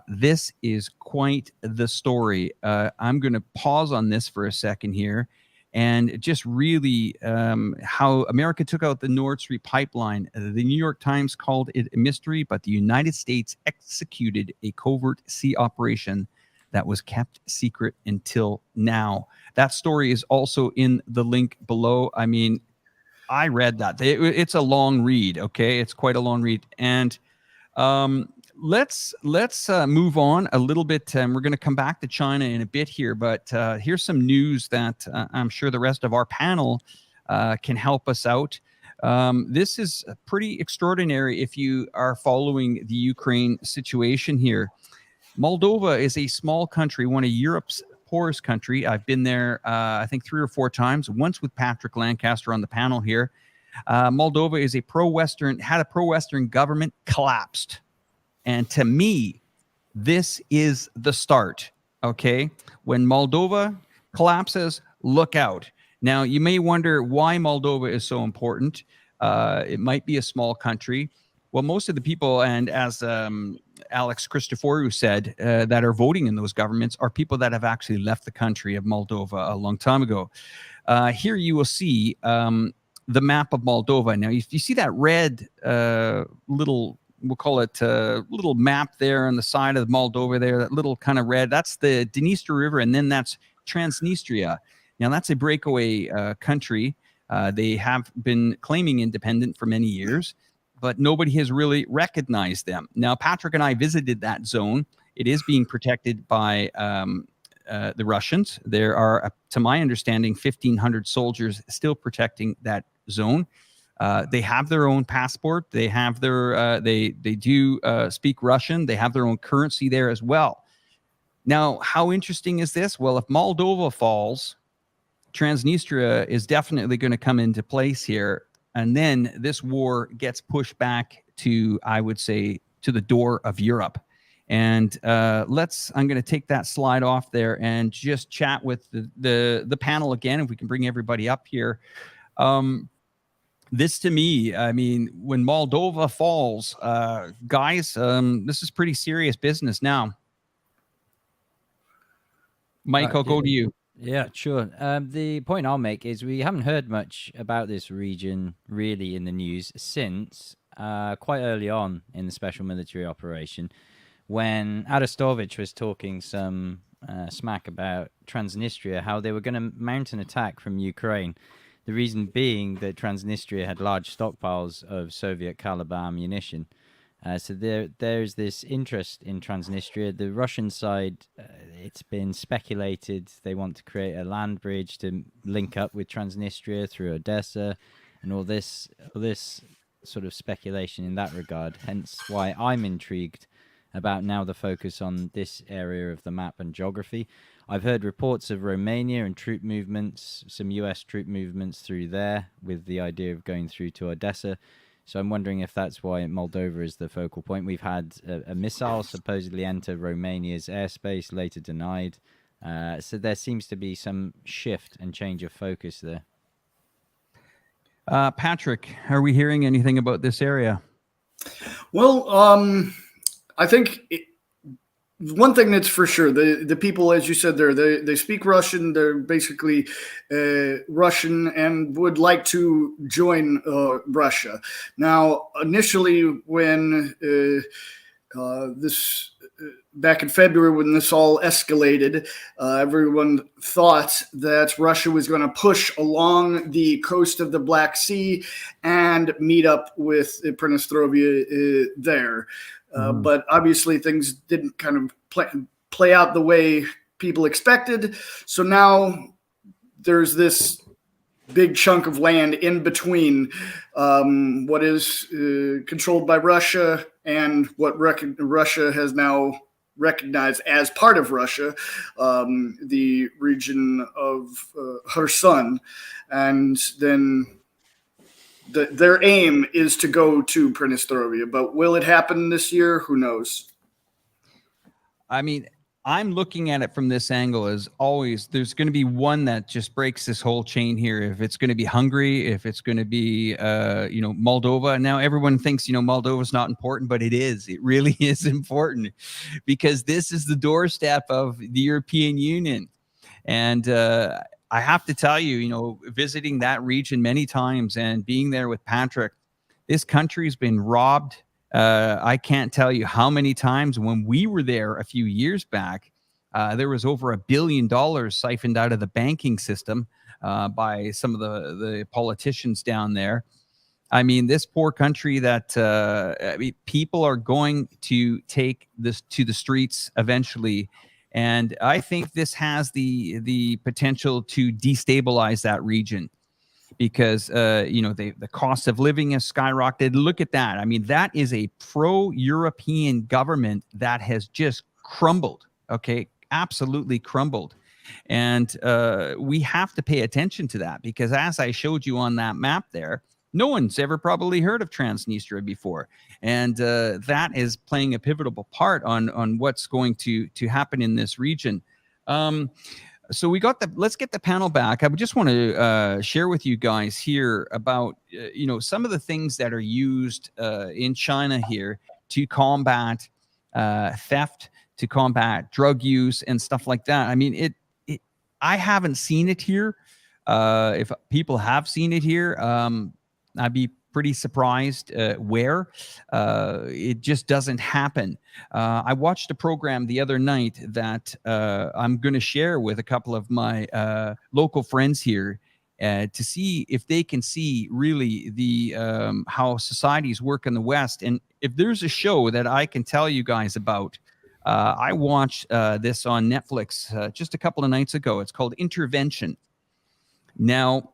This is quite the story. I'm going to pause on this for a second here, and just really how America took out the Nord Stream pipeline. The New York Times called it a mystery, but the United States executed a covert sea operation that was kept secret until now. That story is also in the link below. I mean, I read that. It's a long read, okay? It's quite a long read. And let's move on a little bit. We're going to come back to China in a bit here, but here's some news that I'm sure the rest of our panel can help us out. This is pretty extraordinary if you are following the Ukraine situation here. Moldova is a small country, one of Europe's poorest country. I've been there, I think 3 or 4 times, once with Patrick Lancaster on the panel here. Moldova is had a pro-Western government, collapsed. And to me, this is the start, okay? When Moldova collapses, look out. Now, you may wonder why Moldova is so important. It might be a small country. Well, most of the people, and as Alex Christoforou said, that are voting in those governments are people that have actually left the country of Moldova a long time ago. Here you will see the map of Moldova. Now, if you see that red little, we'll call it little map there on the side of Moldova there, that little kind of red, that's the Dniester River, and then that's Transnistria. Now, that's a breakaway country. They have been claiming independence for many years, but nobody has really recognized them. Now, Patrick and I visited that zone. It is being protected by the Russians. There are, to my understanding, 1,500 soldiers still protecting that zone. They have their own passport. They have their, they do speak Russian. They have their own currency there as well. Now, how interesting is this? Well, if Moldova falls, Transnistria is definitely going to come into place here. And then this war gets pushed back to, I would say, to the door of Europe. And I'm going to take that slide off there and just chat with the panel again, if we can bring everybody up here. This to me, I mean, when Moldova falls, guys, this is pretty serious business now. Mike, I'll go to you. Yeah, sure. The point I'll make is we haven't heard much about this region really in the news since quite early on in the special military operation, when Arestovich was talking some smack about Transnistria, how they were going to mount an attack from Ukraine. The reason being that Transnistria had large stockpiles of Soviet caliber ammunition. So there's this interest in Transnistria. The Russian side, it's been speculated they want to create a land bridge to link up with Transnistria through Odessa, and all this sort of speculation in that regard. Hence why I'm intrigued about now the focus on this area of the map and geography. I've heard reports of Romania and troop movements, some US troop movements through there, with the idea of going through to Odessa. So I'm wondering if that's why Moldova is the focal point. We've had a missile supposedly enter Romania's airspace, later denied. So there seems to be some shift and change of focus there. Patrick, are we hearing anything about this area? Well, I think one thing that's for sure, the people, as you said there, they speak Russian. They're basically Russian and would like to join Russia. Now, initially, when this back in February, when this all escalated, everyone thought that Russia was going to push along the coast of the Black Sea and meet up with Prinestrovia there. But obviously things didn't kind of play out the way people expected. So now there's this big chunk of land in between what is controlled by Russia and what Russia has now recognized as part of Russia, the region of Kherson. And then their aim is to go to Prinestrovia, but will it happen this year? Who knows? I mean, I'm looking at it from this angle as always, there's going to be one that just breaks this whole chain here. If it's going to be Hungary, if it's going to be, Moldova. Now everyone thinks, Moldova is not important, but it is. It really is important because this is the doorstep of the European Union. And, I have to tell you, visiting that region many times and being there with Patrick, this country's been robbed. I can't tell you how many times. When we were there a few years back, there was over $1 billion siphoned out of the banking system by some of the politicians down there. I mean, this poor country that people are going to take this to the streets eventually. And I think this has the potential to destabilize that region because, the cost of living has skyrocketed. Look at that. I mean, that is a pro-European government that has just crumbled, okay? Absolutely crumbled. And we have to pay attention to that because as I showed you on that map there, no one's ever probably heard of Transnistria before. And that is playing a pivotal part on what's going to happen in this region. So we got let's get the panel back. I would just want to share with you guys here about, some of the things that are used in China here to combat theft, to combat drug use and stuff like that. I mean, I haven't seen it here. If people have seen it here, I'd be pretty surprised where it just doesn't happen. I watched a program the other night that I'm going to share with a couple of my local friends here to see if they can see really the how societies work in the West. And if there's a show that I can tell you guys about, I watched this on Netflix just a couple of nights ago. It's called Intervention. Now,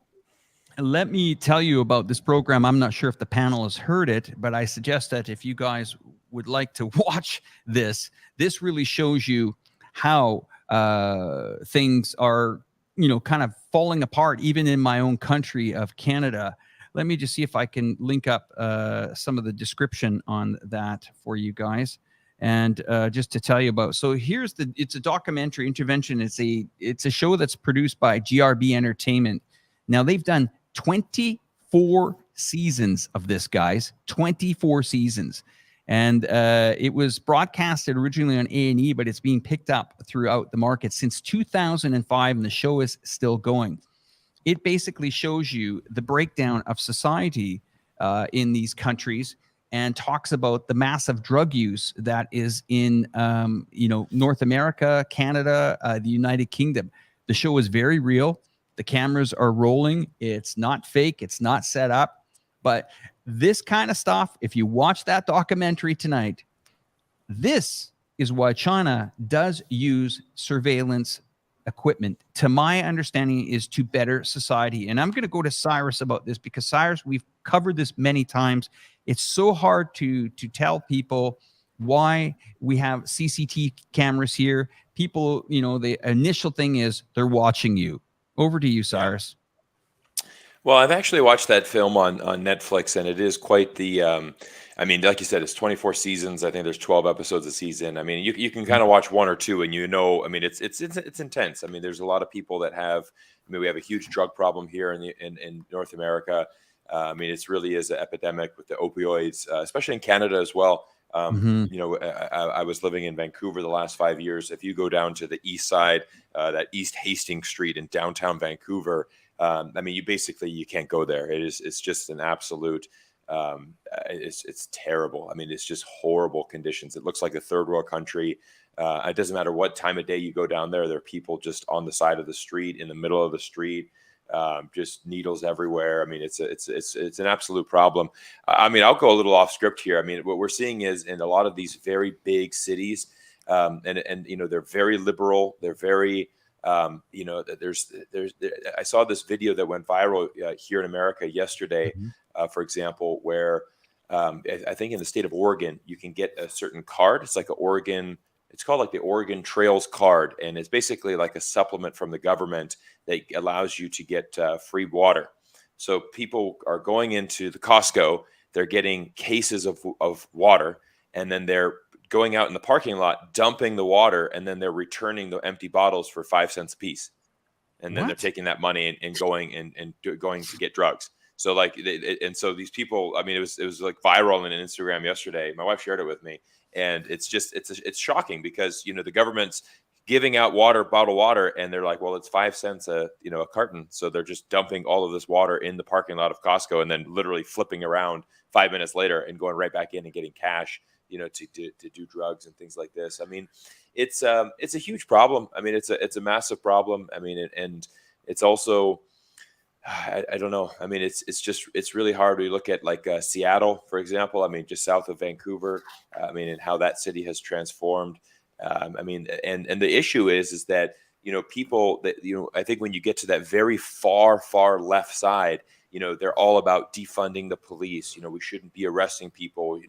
let me tell you about this program. I'm not sure if the panel has heard it, but I suggest that if you guys would like to watch this really shows you how things are, kind of falling apart, even in my own country of Canada. Let me just see if I can link up some of the description on that for you guys. And just to tell you about, so it's a documentary. Intervention. It's a show that's produced by GRB Entertainment. Now they've done 24 seasons of this, guys. 24 seasons. And it was broadcasted originally on A&E, but it's being picked up throughout the market since 2005, and the show is still going. It basically shows you the breakdown of society in these countries and talks about the massive drug use that is in, North America, Canada, the United Kingdom. The show is very real. The cameras are rolling. It's not fake. It's not set up. But this kind of stuff, if you watch that documentary tonight, this is why China does use surveillance equipment, to my understanding, is to better society. And I'm going to go to Cyrus about this because, Cyrus, we've covered this many times. It's so hard to tell people why we have CCTV cameras here. People, the initial thing is they're watching you. Over to you, Cyrus. Well, I've actually watched that film on Netflix, and it is quite the. Like you said, it's 24 seasons. I think there's 12 episodes a season. I mean, you can kind of watch one or two, and it's intense. I mean, there's a lot of people that have. We have a huge drug problem here in North America. It really is an epidemic with the opioids, especially in Canada as well. I was living in Vancouver the last 5 years. If you go down to the east side, that East Hastings Street in downtown Vancouver, you can't go there. It's just an absolute, it's terrible. It's just horrible conditions. It looks like a third world country. It doesn't matter what time of day you go down there. There are people just on the side of the street, in the middle of the street. Just needles everywhere. It's an absolute problem. I'll go a little off script here. What we're seeing is in a lot of these very big cities, and they're very liberal. They're very, I saw this video that went viral here in America yesterday, for example, where I think in the state of Oregon, you can get a certain card. It's like it's called like the Oregon Trails card, and it's basically like a supplement from the government that allows you to get free water. So people are going into the Costco, they're getting cases of water, and then they're going out in the parking lot, dumping the water, and then they're returning the empty bottles for 5 cents a piece. And then they're taking that money and going to get drugs. So so these people, it was like viral on Instagram yesterday. My wife shared it with me. And it's shocking because, the government's giving out bottled water, and they're like, well, it's 5 cents a carton. So they're just dumping all of this water in the parking lot of Costco and then literally flipping around 5 minutes later and going right back in and getting cash, to do drugs and things like this. It's a huge problem. It's a massive problem. And it's also, I don't know. It's really hard. We look at Seattle, for example, just south of Vancouver, and how that city has transformed. And the issue is that, people that, I think when you get to that very far left side, they're all about defunding the police. We shouldn't be arresting people.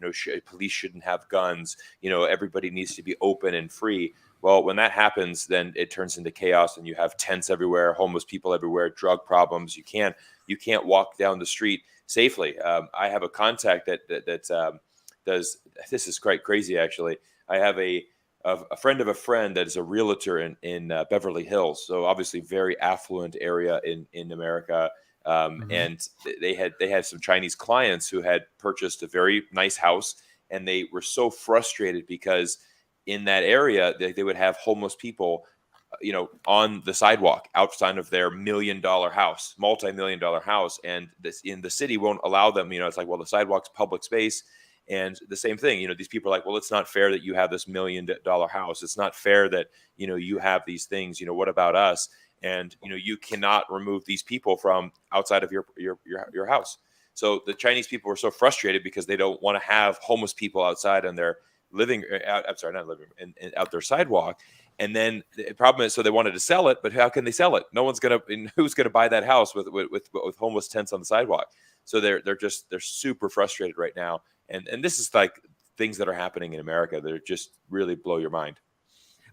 Police shouldn't have guns. Everybody needs to be open and free. Well, when that happens, then it turns into chaos, and you have tents everywhere, homeless people everywhere, drug problems. You can't walk down the street safely. I have a contact that does. This is quite crazy, actually. I have a a friend of a friend that is a realtor in Beverly Hills. So obviously very affluent area in America. And they had some Chinese clients who had purchased a very nice house, and they were so frustrated because in that area they would have homeless people, on the sidewalk outside of their $1 million house, multi-million-dollar house, and this in the city won't allow them. It's like, well, the sidewalk's public space. And the same thing, these people are like, well, it's not fair that you have this $1 million house. It's not fair that, you have these things, what about us? And, you cannot remove these people from outside of your house. So the Chinese people were so frustrated because they don't want to have homeless people outside on their out their sidewalk. And then the problem is, so they wanted to sell it, but how can they sell it? No one's who's gonna buy that house with homeless tents on the sidewalk? So they're super frustrated right now. And this is like things that are happening in America that are just really blow your mind.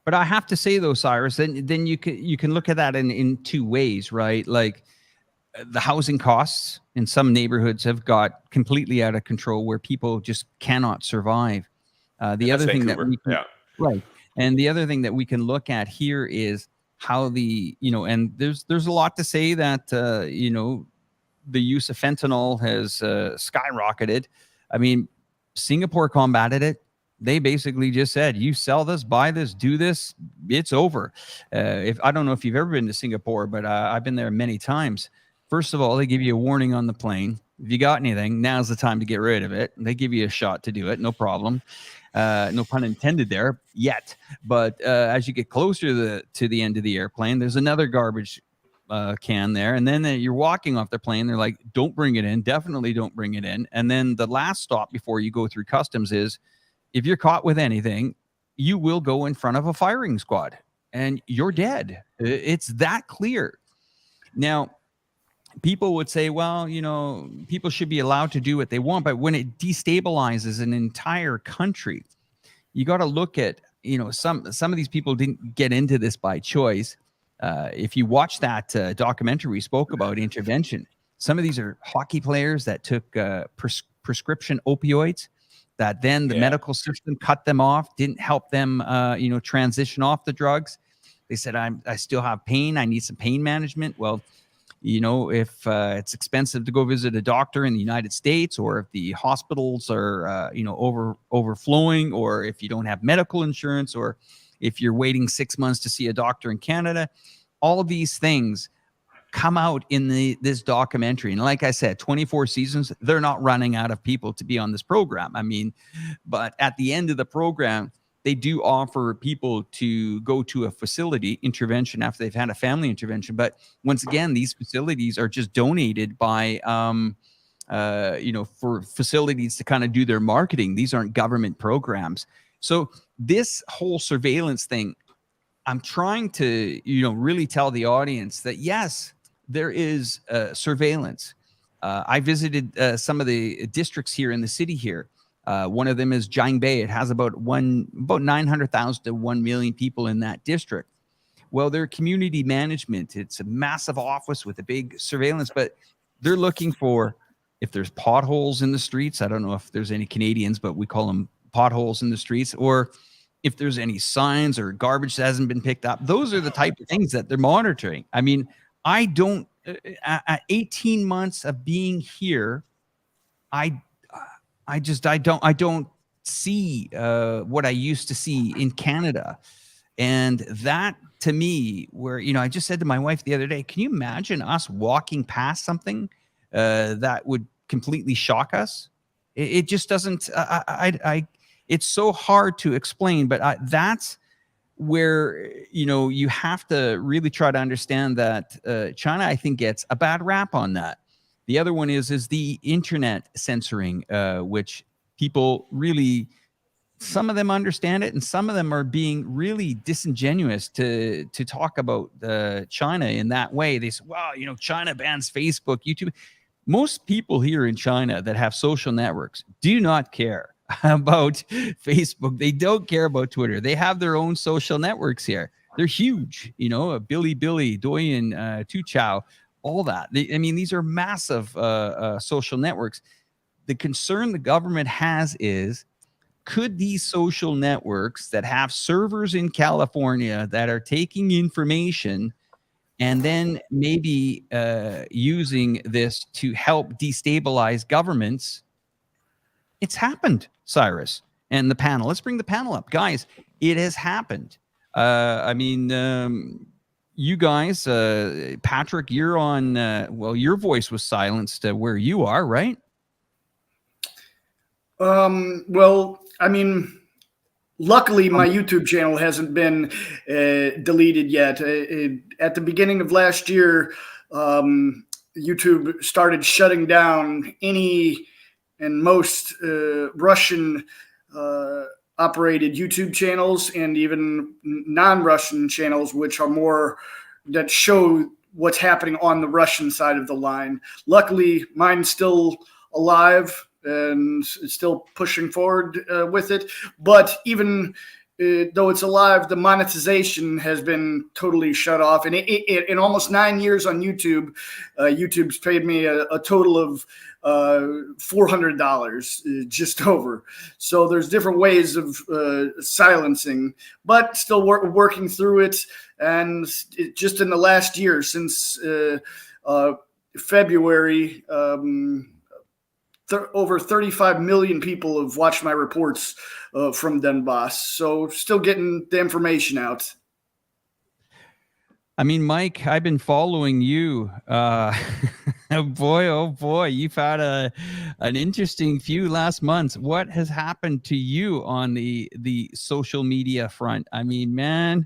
But I have to say though, Cyrus, then you can look at that in two ways, right? Like the housing costs in some neighborhoods have got completely out of control where people just cannot survive. The other thing that right. And the other thing that we can look at here is how and there's a lot to say that, the use of fentanyl has skyrocketed. I mean, Singapore combated it. They basically just said, you sell this, buy this, do this, it's over. I don't know if you've ever been to Singapore, but I've been there many times. First of all, they give you a warning on the plane. If you got anything, now's the time to get rid of it. They give you a shot to do it, no problem. No pun intended there yet. But as you get closer to the end of the airplane, there's another garbage can there. And then you're walking off the plane. They're like, don't bring it in. Definitely don't bring it in. And then the last stop before you go through customs is, if you're caught with anything, you will go in front of a firing squad and you're dead. It's that clear. Now, people would say, well, people should be allowed to do what they want. But when it destabilizes an entire country, you got to look at, some of these people didn't get into this by choice. If you watch that documentary we spoke about, Intervention, some of these are hockey players that took prescription opioids that then the medical system cut them off, didn't help them, transition off the drugs. They said, I still have pain. I need some pain management. Well, if it's expensive to go visit a doctor in the United States, or if the hospitals are, overflowing, or if you don't have medical insurance, or if you're waiting 6 months to see a doctor in Canada, all of these things come out in this documentary. And like I said, 24 seasons, they're not running out of people to be on this program. I mean, but at the end of the program, they do offer people to go to a facility intervention after they've had a family intervention. But once again, these facilities are just donated by, for facilities to kind of do their marketing. These aren't government programs. So this whole surveillance thing, I'm trying to, really tell the audience that, yes, there is surveillance. I visited some of the districts here in the city here. One of them is Jiangbei. It has about 900,000 to 1 million people in that district. Well, their community management, it's a massive office with a big surveillance, but they're looking for if there's potholes in the streets. I don't know if there's any Canadians, but we call them potholes in the streets, or if there's any signs or garbage that hasn't been picked up. Those are the type of things that they're monitoring. I mean, I don't, at 18 months of being here, I don't see what I used to see in Canada. And that, to me, where, I just said to my wife the other day, can you imagine us walking past something that would completely shock us? It just doesn't, it's so hard to explain, but that's where, you have to really try to understand that China, I think, gets a bad rap on that. The other one is the internet censoring, which people really, some of them understand it, and some of them are being really disingenuous to talk about China in that way. They say, wow, China bans Facebook, YouTube. Most people here in China that have social networks do not care about Facebook. They don't care about Twitter. They have their own social networks here. They're huge, Bilibili, Douyin, Tuchao, all that. These are massive social networks. The concern the government has is could these social networks that have servers in California that are taking information and then maybe using this to help destabilize governments? It's happened, Cyrus and the panel. Let's bring the panel up. Guys, it has happened. I mean, you guys, Patrick, you're on, well, your voice was silenced where you are, right? Well, I mean, luckily my YouTube channel hasn't been deleted yet. At the beginning of last year, YouTube started shutting down any and most Russian operated YouTube channels and even non-Russian channels, which are more that show what's happening on the Russian side of the line. Luckily, mine's still alive and it's still pushing forward with it. But even though it's alive, the monetization has been totally shut off. And in almost 9 years on YouTube, YouTube's paid me a total of $400, just over. So there's different ways of silencing, but still working through it. And just in the last year, since February, over 35 million people have watched my reports from Donbass. So still getting the information out. I mean, Mike, I've been following you. Oh boy, you've had an interesting few last months. What has happened to you on the social media front? I mean, man,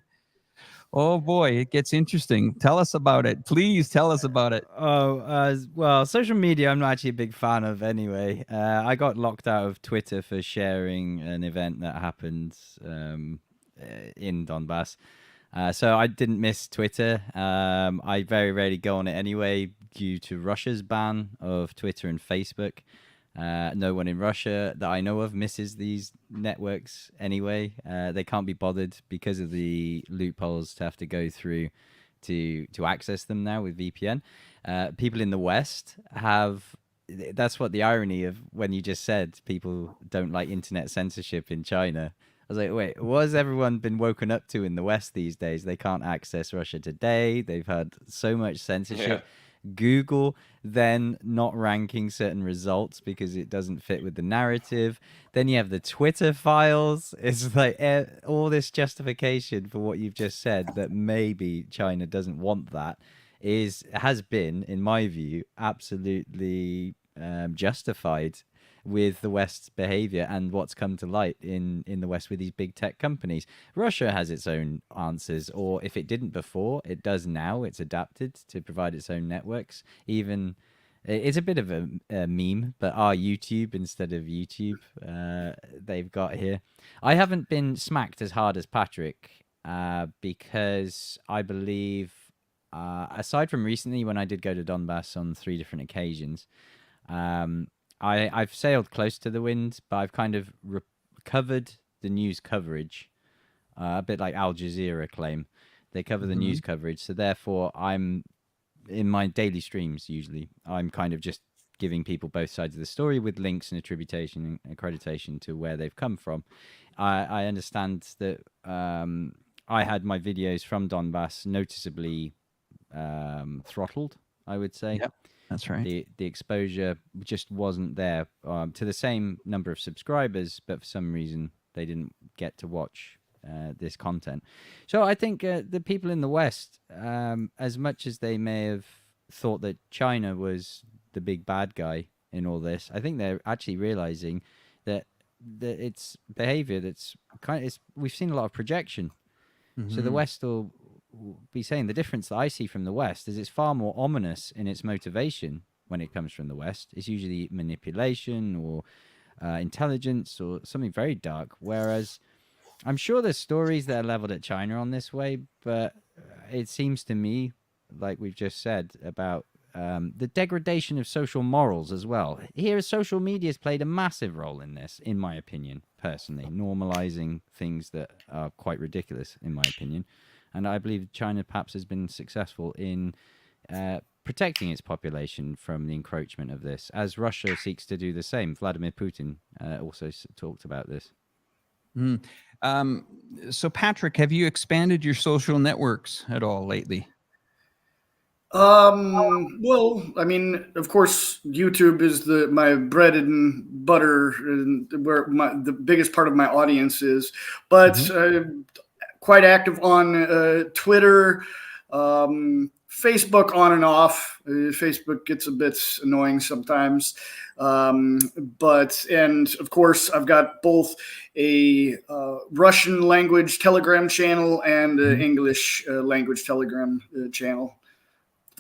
oh boy, it gets interesting. Tell us about it. Please tell us about it. Well, social media I'm not actually a big fan of anyway. I got locked out of Twitter for sharing an event that happened in Donbass. So I didn't miss Twitter. I very rarely go on it anyway due to Russia's ban of Twitter and Facebook. No one in Russia that I know of misses these networks anyway. They can't be bothered because of the loopholes to have to go through to access them now with VPN. People in the West have... That's what the irony of when you just said people don't like internet censorship in China. I was like, wait, what has everyone been woken up to in the West these days? They can't access Russia Today. They've had so much censorship. Yeah. Google then not ranking certain results because it doesn't fit with the narrative. Then you have the Twitter files. It's like all this justification for what you've just said that maybe China doesn't want that has been, in my view, absolutely justified with the West's behavior and what's come to light in the West with these big tech companies. Russia has its own answers, or if it didn't before, it does now. It's adapted to provide its own networks. Even it's a bit of a meme, but our YouTube instead of YouTube they've got here. I haven't been smacked as hard as Patrick because I believe, aside from recently when I did go to Donbass on 3 different occasions, I've sailed close to the wind, but I've kind of covered the news coverage, a bit like Al Jazeera claim. They cover the news coverage, so therefore I'm, in my daily streams usually, I'm kind of just giving people both sides of the story with links and attribution and accreditation to where they've come from. I understand that I had my videos from Donbass noticeably throttled, I would say. Yep. That's right. The exposure just wasn't there to the same number of subscribers, but for some reason they didn't get to watch this content. So I think the people in the West, as much as they may have thought that China was the big bad guy in all this, I think they're actually realizing that it's behavior that's we've seen a lot of projection. So the West will be saying the difference that I see from the West is it's far more ominous in its motivation when it comes from the West. It's usually manipulation or intelligence or something very dark, whereas I'm sure there's stories that are leveled at China on this way, but it seems to me, like we've just said, about the degradation of social morals as well. Here, social media has played a massive role in this, in my opinion, personally, normalizing things that are quite ridiculous, in my opinion. And I believe China perhaps has been successful in protecting its population from the encroachment of this, as Russia seeks to do the same. Vladimir Putin also talked about this. So Patrick, have you expanded your social networks at all lately? Well, I mean, of course, YouTube is my bread and butter, and where the biggest part of my audience is. But quite active on Twitter, Facebook on and off. Facebook gets a bit annoying sometimes. And of course, I've got both a Russian language Telegram channel and an English language Telegram channel.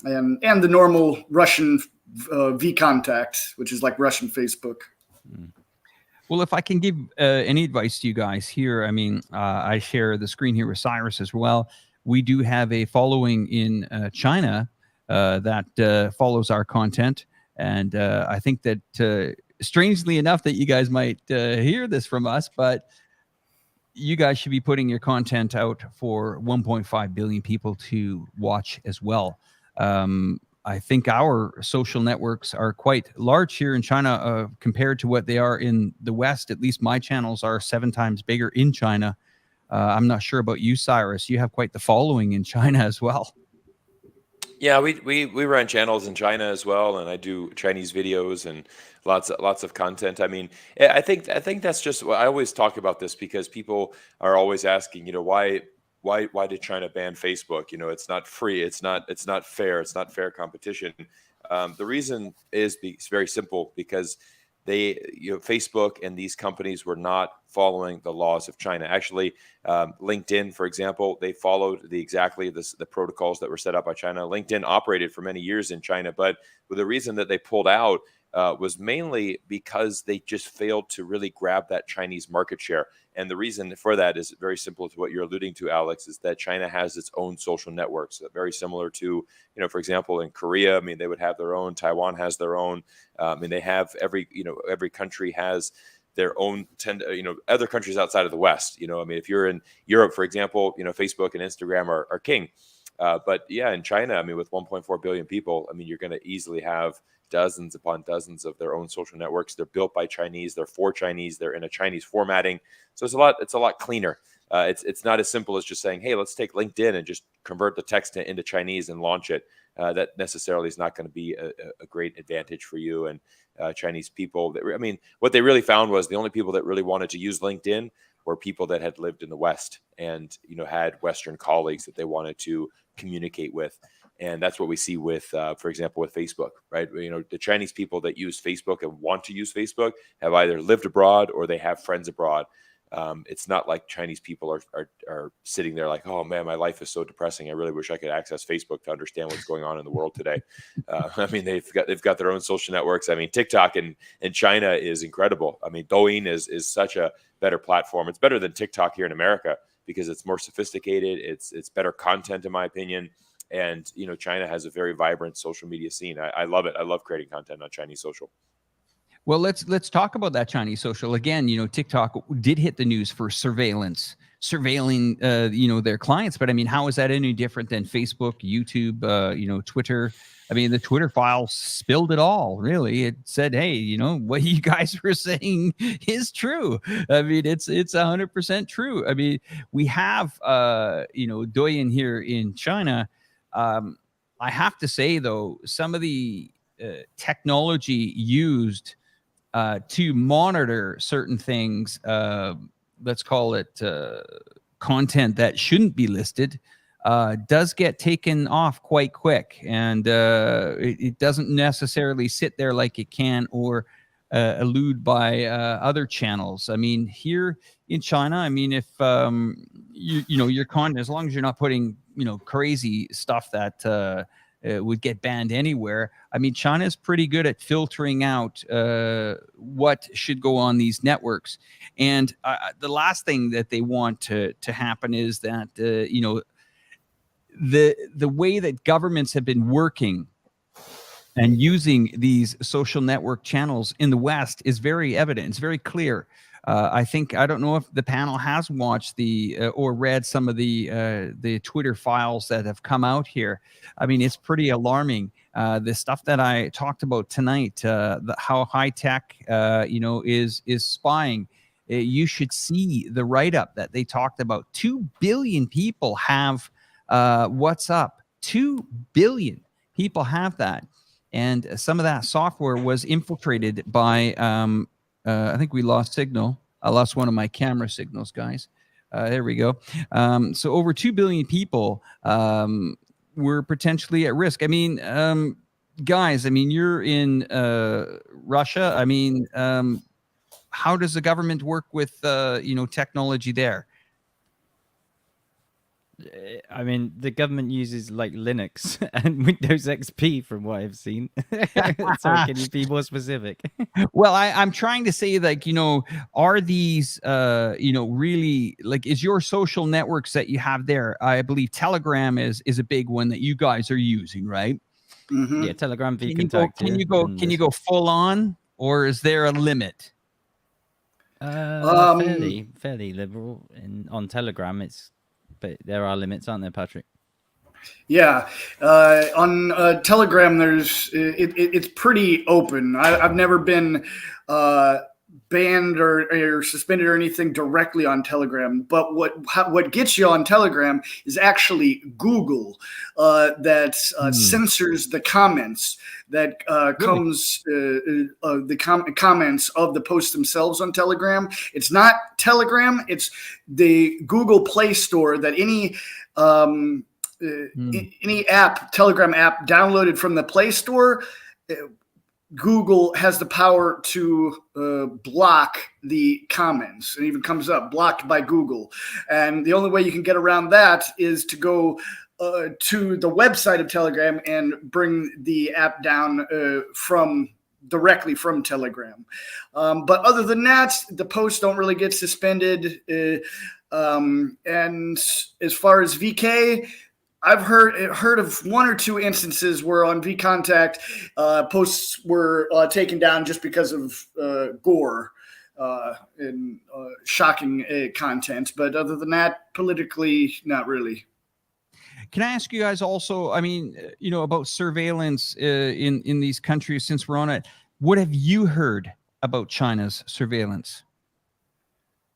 And the normal Russian V-Contact, which is like Russian Facebook. Well, if I can give any advice to you guys here, I mean, I share the screen here with Cyrus as well. We do have a following in China that follows our content. And I think that, strangely enough, that you guys might hear this from us, but you guys should be putting your content out for 1.5 billion people to watch as well. I think our social networks are quite large here in China compared to what they are in the West. At least my channels are 7 times bigger in China. I'm not sure about you, Cyrus. You have quite the following in China as well. Yeah, we run channels in China as well, and I do Chinese videos and lots of content. I mean, I think that's just I always talk about this because people are always asking, why did China ban Facebook? It's not free. It's not fair. It's not fair competition. The reason is it's very simple because Facebook and these companies were not following the laws of China. Actually, LinkedIn, for example, they followed the protocols that were set up by China. LinkedIn operated for many years in China, but the reason that they pulled out was mainly because they just failed to really grab that Chinese market share. And the reason for that is very simple to what you're alluding to, Alex, is that China has its own social networks, very similar to, for example, in Korea. I mean, they would have their own. Taiwan has their own. I mean, they have every country has their own. Other countries outside of the West. I mean, if you're in Europe, for example, Facebook and Instagram are king. But yeah, in China, I mean, with 1.4 billion people, I mean, you're going to easily have dozens upon dozens of their own social networks. They're built by Chinese. They're for Chinese. They're in a Chinese formatting. So it's a lot cleaner. It's not as simple as just saying, hey, let's take LinkedIn and just convert the text into Chinese and launch it. That necessarily is not going to be a great advantage for you. And Chinese people, I mean, what they really found was the only people that really wanted to use LinkedIn were people that had lived in the West and, had Western colleagues that they wanted to communicate with. And that's what we see with, for example, with Facebook, right? The Chinese people that use Facebook and want to use Facebook have either lived abroad or they have friends abroad. It's not like Chinese people are sitting there like, oh man, my life is so depressing. I really wish I could access Facebook to understand what's going on in the world today. I mean, they've got their own social networks. I mean, TikTok in China is incredible. I mean, Douyin is such a better platform. It's better than TikTok here in America because it's more sophisticated. It's better content, in my opinion. And, China has a very vibrant social media scene. I love it. I love creating content on Chinese social. Well, let's talk about that Chinese social again. TikTok did hit the news for surveilling, their clients. But I mean, how is that any different than Facebook, YouTube, Twitter? I mean, the Twitter files spilled it all. Really, it said, hey, what you guys were saying is true. I mean, it's 100% true. I mean, we have Douyin here in China. I have to say, though, some of the technology used to monitor certain things, let's call it content that shouldn't be listed, does get taken off quite quick. And it doesn't necessarily sit there like it can or elude by other channels. I mean, here in China, I mean, if your content, as long as you're not putting crazy stuff that would get banned anywhere. I mean, China is pretty good at filtering out what should go on these networks. And the last thing that they want to happen is that the way that governments have been working and using these social network channels in the West is very evident. It's very clear. I don't know if the panel has watched or read some of the Twitter files that have come out here. I mean, it's pretty alarming. The stuff that I talked about tonight, how high tech, is spying. you should see the write-up that they talked about. 2 billion people have WhatsApp. 2 billion people have that. And some of that software was infiltrated by, I think we lost signal. I lost one of my camera signals, guys. There we go. So over 2 billion people were potentially at risk. I mean, guys, I mean, you're in Russia. I mean, how does the government work with, technology there? I mean, the government uses like Linux and Windows XP from what I've seen. Sorry, can you be more specific? Well, I'm trying to say, like, are these, really, like, is your social networks that you have there? I believe Telegram is a big one that you guys are using, right? Mm-hmm. Yeah, Telegram, Can you go full on, or is there a limit? Fairly liberal on Telegram. But there are limits, aren't there, Patrick? Yeah, on Telegram, it's pretty open. I've never been banned or suspended or anything directly on Telegram. But what gets you on Telegram is actually Google that censors the comments that comes the comments of the posts themselves on Telegram. It's not Telegram; it's the Google Play Store that any app, Telegram app downloaded from the Play Store. Google has the power to block the comments. It even comes up blocked by Google. And the only way you can get around that is to go to the website of Telegram and bring the app down directly from Telegram. But other than that, the posts don't really get suspended. And as far as VK, I've heard of one or two instances where on VContact posts were taken down just because of gore and shocking content. But other than that, politically, not really. Can I ask you guys also, I mean, about surveillance in these countries since we're on it? What have you heard about China's surveillance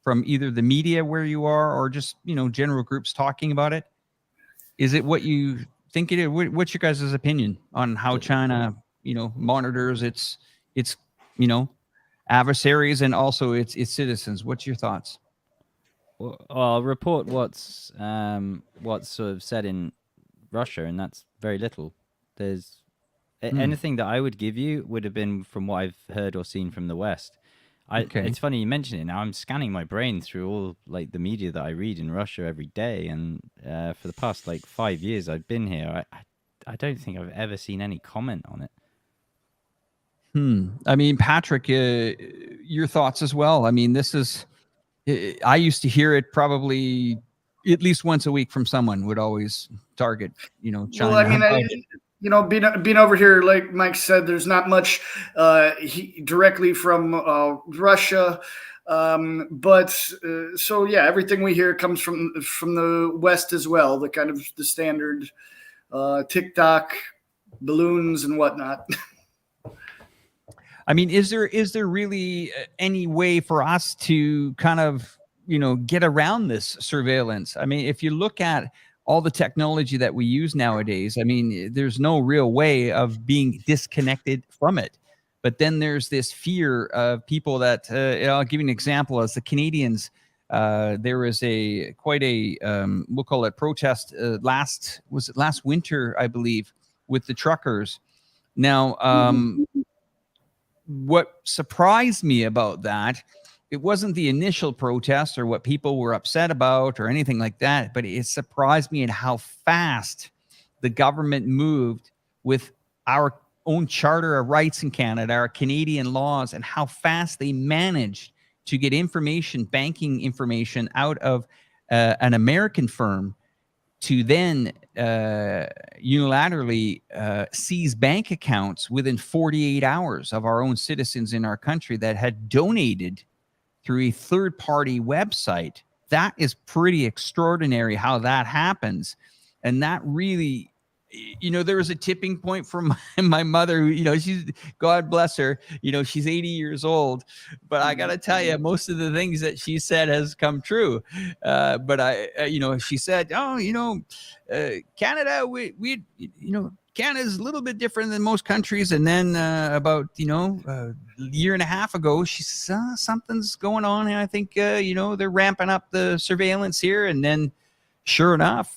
from either the media where you are or just, general groups talking about it? Is it what you think it is? What's your guys' opinion on how China, monitors its adversaries and also its citizens? What's your thoughts? Well, I'll report what's sort of said in Russia, and that's very little. There's anything that I would give you would have been from what I've heard or seen from the West. It's funny you mention it now. I'm scanning my brain through all like the media that I read in Russia every day, and for the past 5 years I've been here, I don't think I've ever seen any comment on it. I mean, Patrick, your thoughts as well. I mean, this is. I used to hear it probably at least once a week from someone would always target, China. Well, I mean, being over here, like Mike said, there's not much directly from Russia, but so yeah, everything we hear comes from the West as well. The kind of the standard TikTok, balloons, and whatnot. I mean, is there really any way for us to kind of, get around this surveillance? I mean, if you look at all the technology that we use nowadays, I mean, there's no real way of being disconnected from it. But then there's this fear of people that, I'll give you an example. As the Canadians, there was quite a we'll call it protest last winter, I believe, with the truckers. Now, what surprised me about that, it wasn't the initial protest or what people were upset about or anything like that, but it surprised me at how fast the government moved with our own Charter of Rights in Canada, our Canadian laws, and how fast they managed to get banking information out of an American firm to then unilaterally seize bank accounts within 48 hours of our own citizens in our country that had donated through a third-party website. That is pretty extraordinary how that happens. And that really, there was a tipping point for my mother who, she's, God bless her, she's 80 years old, but I got to tell you, most of the things that she said has come true. But she said, Canada, we Canada's a little bit different than most countries. And then about, a year and a half ago, she said, something's going on. And I think, they're ramping up the surveillance here. And then sure enough,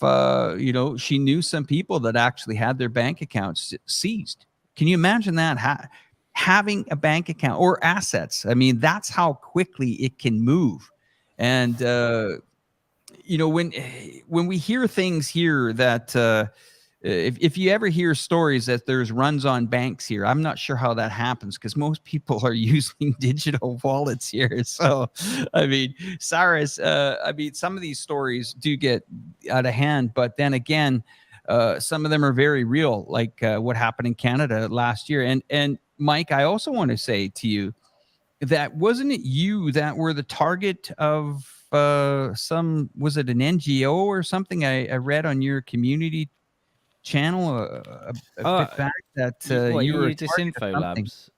she knew some people that actually had their bank accounts seized. Can you imagine that? Having a bank account or assets. I mean, that's how quickly it can move. And, when we hear things here that if you ever hear stories that there's runs on banks here, I'm not sure how that happens because most people are using digital wallets here. So, I mean, Cyrus, some of these stories do get out of hand, but then again, some of them are very real, like what happened in Canada last year. And Mike, I also want to say to you that wasn't it you that were the target of was it an NGO or something? I read on your community channel a bit back that you were Disinfo Labs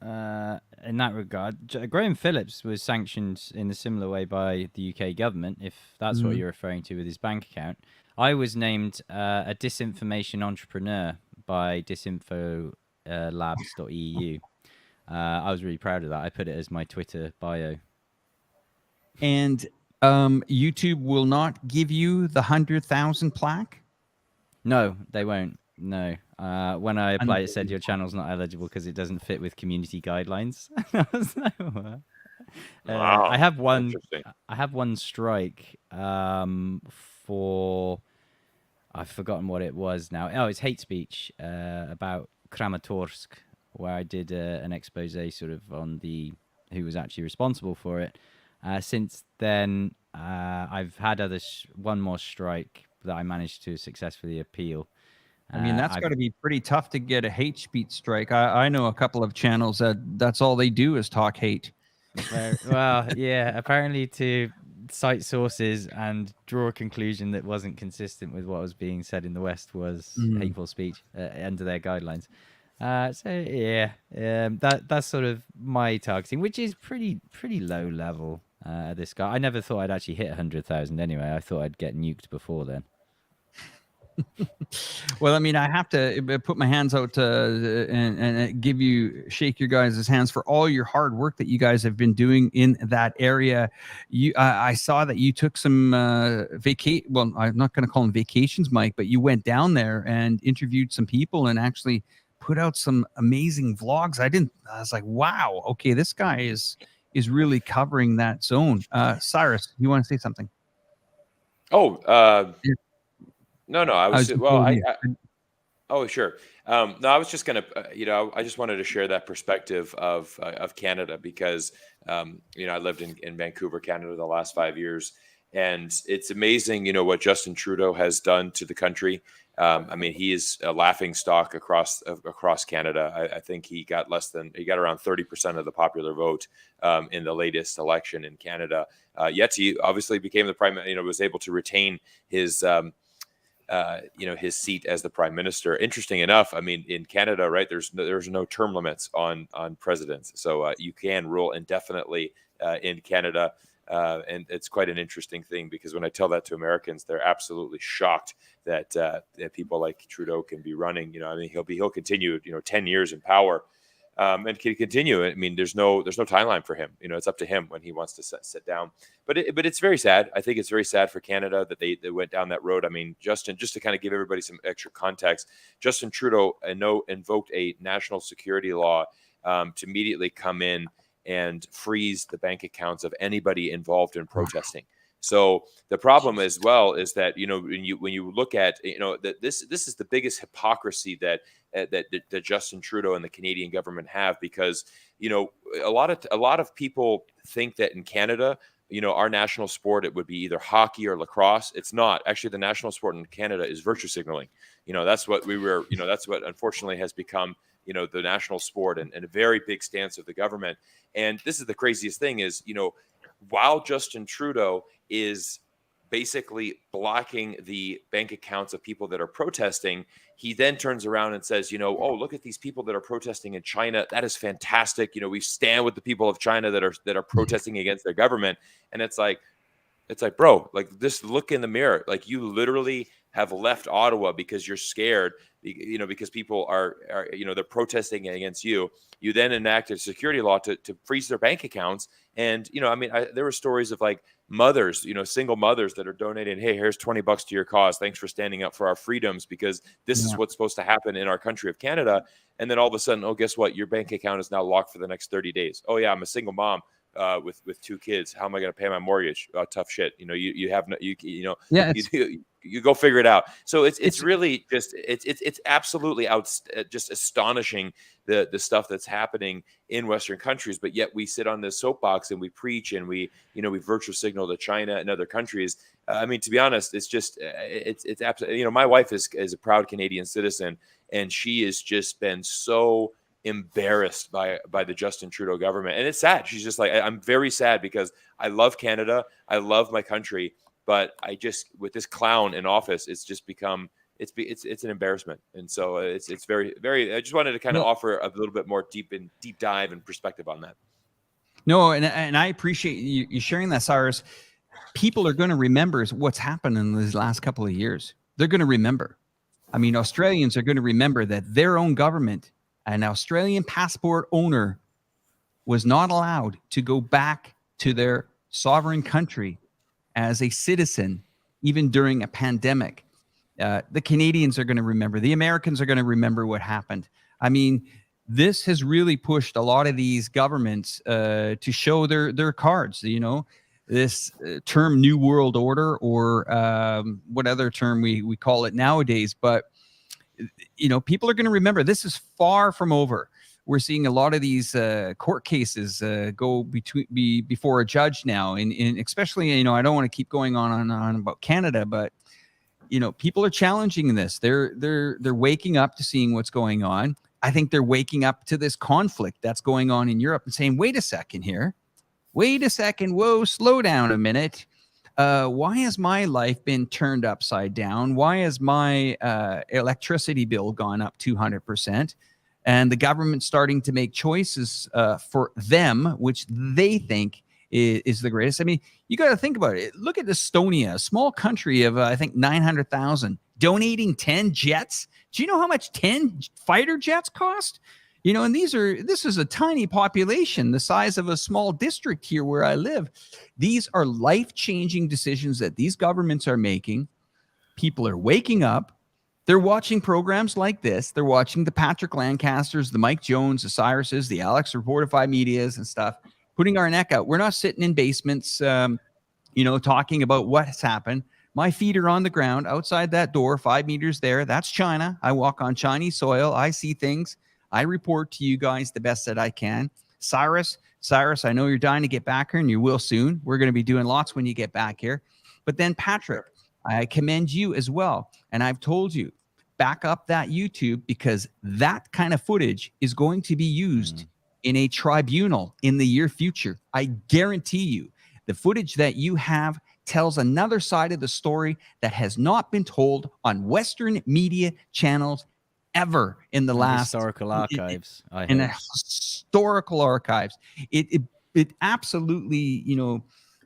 in that regard. Graham Phillips was sanctioned in a similar way by the UK government, if that's what you're referring to with his bank account. I was named a disinformation entrepreneur by disinfolabs.eu. I was really proud of that. I put it as my Twitter bio. And YouTube will not give you the 100,000 plaque? No, they won't. No. When I applied, it said your channel's not eligible because it doesn't fit with community guidelines. Wow. I have one strike for, I've forgotten what it was now. Oh, it's hate speech about Kramatorsk, where I did an expose sort of on who was actually responsible for it. Since then, I've had one more strike that I managed to successfully appeal. I mean, that's got to be pretty tough to get a hate speech strike. I know a couple of channels that's all they do is talk hate. Well, yeah, apparently to cite sources and draw a conclusion that wasn't consistent with what was being said in the West was hateful speech under their guidelines. So yeah, that's sort of my targeting, which is pretty low level. This guy, I never thought I'd actually hit 100,000 anyway. I thought I'd get nuked before then. Well, I mean, I have to put my hands out and shake your guys' hands for all your hard work that you guys have been doing in that area. I saw that you took some well, I'm not going to call them vacations, Mike, but you went down there and interviewed some people and actually put out some amazing vlogs. I was like, wow, okay, this guy is really covering that zone. Cyrus, you want to say something? No, I was sure. No, I was just gonna, I just wanted to share that perspective of Canada because, I lived in Vancouver, Canada, the last 5 years, and it's amazing, what Justin Trudeau has done to the country. I mean, he is a laughing stock across Canada. I think he got around 30% of the popular vote in the latest election in Canada. Yet he obviously became the prime, was able to retain his his seat as the prime minister. Interesting enough, I mean, in Canada, right, there's no term limits on presidents, so you can rule indefinitely in Canada, and it's quite an interesting thing because when I tell that to Americans, they're absolutely shocked that people like Trudeau can be running. I mean, he'll continue 10 years in power. And can continue. I mean, there's no timeline for him. It's up to him when he wants to sit down. But it's very sad. I think it's very sad for Canada that they went down that road. I mean, Justin, just to kind of give everybody some extra context, Justin Trudeau invoked a national security law to immediately come in and freeze the bank accounts of anybody involved in protesting. So the problem as well is that when you look at that this is the biggest hypocrisy that Justin Trudeau and the Canadian government have, because a lot of people think that in Canada our national sport, it would be either hockey or lacrosse. It's not. Actually, the national sport in Canada is virtue signaling. That's what that's what unfortunately has become the national sport and a very big stance of the government. And this is the craziest thing is while Justin Trudeau is basically blocking the bank accounts of people that are protesting, he then turns around and says, oh, look at these people that are protesting in China. That is fantastic. We stand with the people of China that are protesting against their government. And it's like, bro, like, just look in the mirror. Like, you literally have left Ottawa because you're scared, because people are they're protesting against you. You then enacted security law to freeze their bank accounts. And, there were stories of like mothers, single mothers that are donating, hey, here's $20 to your cause. Thanks for standing up for our freedoms, because this is what's supposed to happen in our country of Canada. And then all of a sudden, oh, guess what? Your bank account is now locked for the next 30 days. Oh yeah, I'm a single mom with 2 kids. How am I going to pay my mortgage? Tough shit. You have no, you go figure it out. So it's really just it's absolutely just astonishing the stuff that's happening in Western countries. But yet we sit on this soapbox and we preach and we virtue signal to China and other countries. To be honest, it's just it's absolutely, my wife is a proud Canadian citizen, and she has just been so embarrassed by the Justin Trudeau government, and it's sad. She's just like, I'm very sad because I love Canada, I love my country, but I just, with this clown in office, it's just become it's an embarrassment. And so it's very, very. I just wanted to kind of offer a little bit more deep dive and perspective on that. No, and I appreciate you sharing that, Cyrus. People are going to remember what's happened in these last couple of years. They're going to remember. Australians are going to remember that their own government, an Australian passport owner, was not allowed to go back to their sovereign country as a citizen, even during a pandemic. The Canadians are going to remember. The Americans are going to remember what happened. This has really pushed a lot of these governments to show their cards. This term New World Order, or what other term we call it nowadays. But, people are going to remember. This is far from over. We're seeing a lot of these court cases go before a judge now. And especially, I don't want to keep going on about Canada, but, people are challenging this. They're waking up to seeing what's going on. I think they're waking up to this conflict that's going on in Europe and saying, wait a second here. Wait a second. Whoa, slow down a minute. Why has my life been turned upside down? Why has my electricity bill gone up 200%? And the government's starting to make choices for them, which they think is the greatest. You got to think about it. Look at Estonia, a small country of, I think, 900,000, donating 10 jets. Do you know how much 10 fighter jets cost? And this is a tiny population, the size of a small district here where I live. These are life-changing decisions that these governments are making. People are waking up. They're watching programs like this. They're watching the Patrick Lancasters, the Mike Jones, the Cyruses, the Alex Reporterfy medias and stuff, putting our neck out. We're not sitting in basements, talking about what's happened. My feet are on the ground outside that door, 5 meters there. That's China. I walk on Chinese soil. I see things. I report to you guys the best that I can. Cyrus, I know you're dying to get back here, and you will soon. We're going to be doing lots when you get back here. But then, Patrick, I commend you as well. And I've told you, back up that YouTube, because that kind of footage is going to be used in a tribunal in the near future. I guarantee you, the footage that you have tells another side of the story that has not been told on Western media channels ever in the last historical archives. In the historical archives. It absolutely,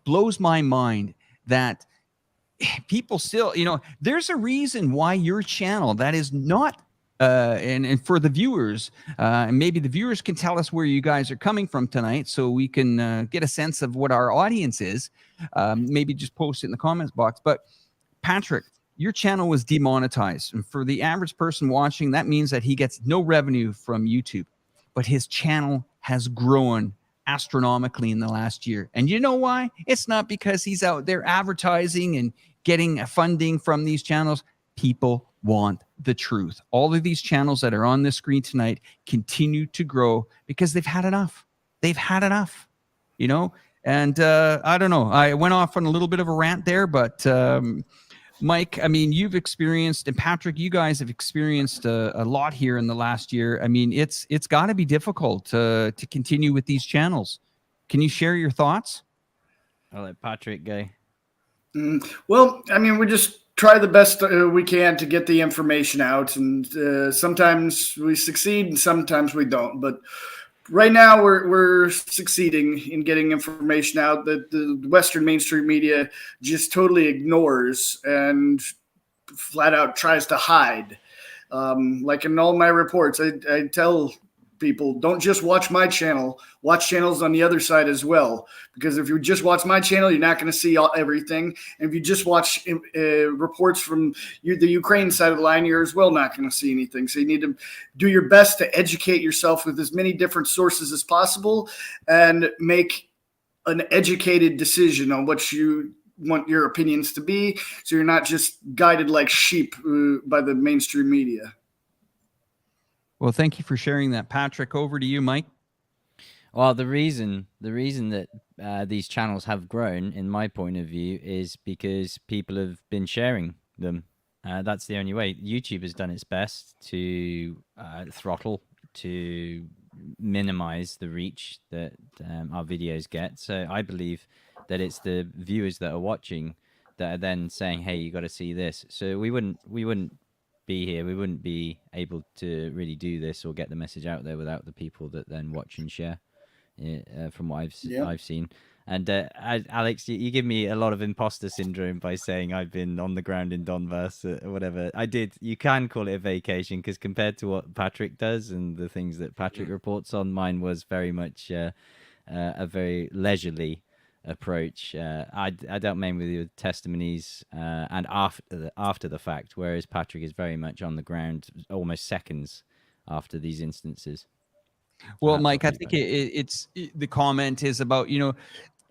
blows my mind that people still, there's a reason why your channel that is not and for the viewers, and maybe the viewers can tell us where you guys are coming from tonight, so we can get a sense of what our audience is. Maybe just post it in the comments box. But Patrick, your channel was demonetized, and for the average person watching, that means that he gets no revenue from YouTube, but his channel has grown astronomically in the last year. And you know why? It's not because he's out there advertising and getting funding from these channels. People want the truth. All of these channels that are on this screen tonight continue to grow because they've had enough. They've had enough, and I don't know. I went off on a little bit of a rant there, but Mike, you've experienced, and Patrick, you guys have experienced a lot here in the last year. It's got to be difficult to continue with these channels. Can you share your thoughts? I'll let Patrick go. Well, I mean, we just try the best we can to get the information out, and sometimes we succeed and sometimes we don't. But right now, we're succeeding in getting information out that the Western mainstream media just totally ignores and flat out tries to hide. Like in all my reports, I tell people, don't just watch my channel, watch channels on the other side as well. Because if you just watch my channel, you're not going to see everything. And if you just watch reports from the Ukraine side of the line, you're as well not going to see anything. So you need to do your best to educate yourself with as many different sources as possible and make an educated decision on what you want your opinions to be. So you're not just guided like sheep by the mainstream media. Well, thank you for sharing that, Patrick. Over to you, Mike. Well, the reason that these channels have grown, in my point of view, is because people have been sharing them. That's the only way. YouTube has done its best to throttle, to minimize the reach that our videos get. So I believe that it's the viewers that are watching that are then saying, "Hey, you got to see this." So we wouldn't be here. We wouldn't be able to really do this or get the message out there without the people that then watch and share. From what I've seen. And Alex, you give me a lot of imposter syndrome by saying I've been on the ground in Donbass or whatever. I did. You can call it a vacation because compared to what Patrick does and the things that Patrick reports on, mine was very much a very leisurely approach. I dealt mainly with testimonies and after the fact, whereas Patrick is very much on the ground, almost seconds after these instances. Well, Mike, I think the comment is about,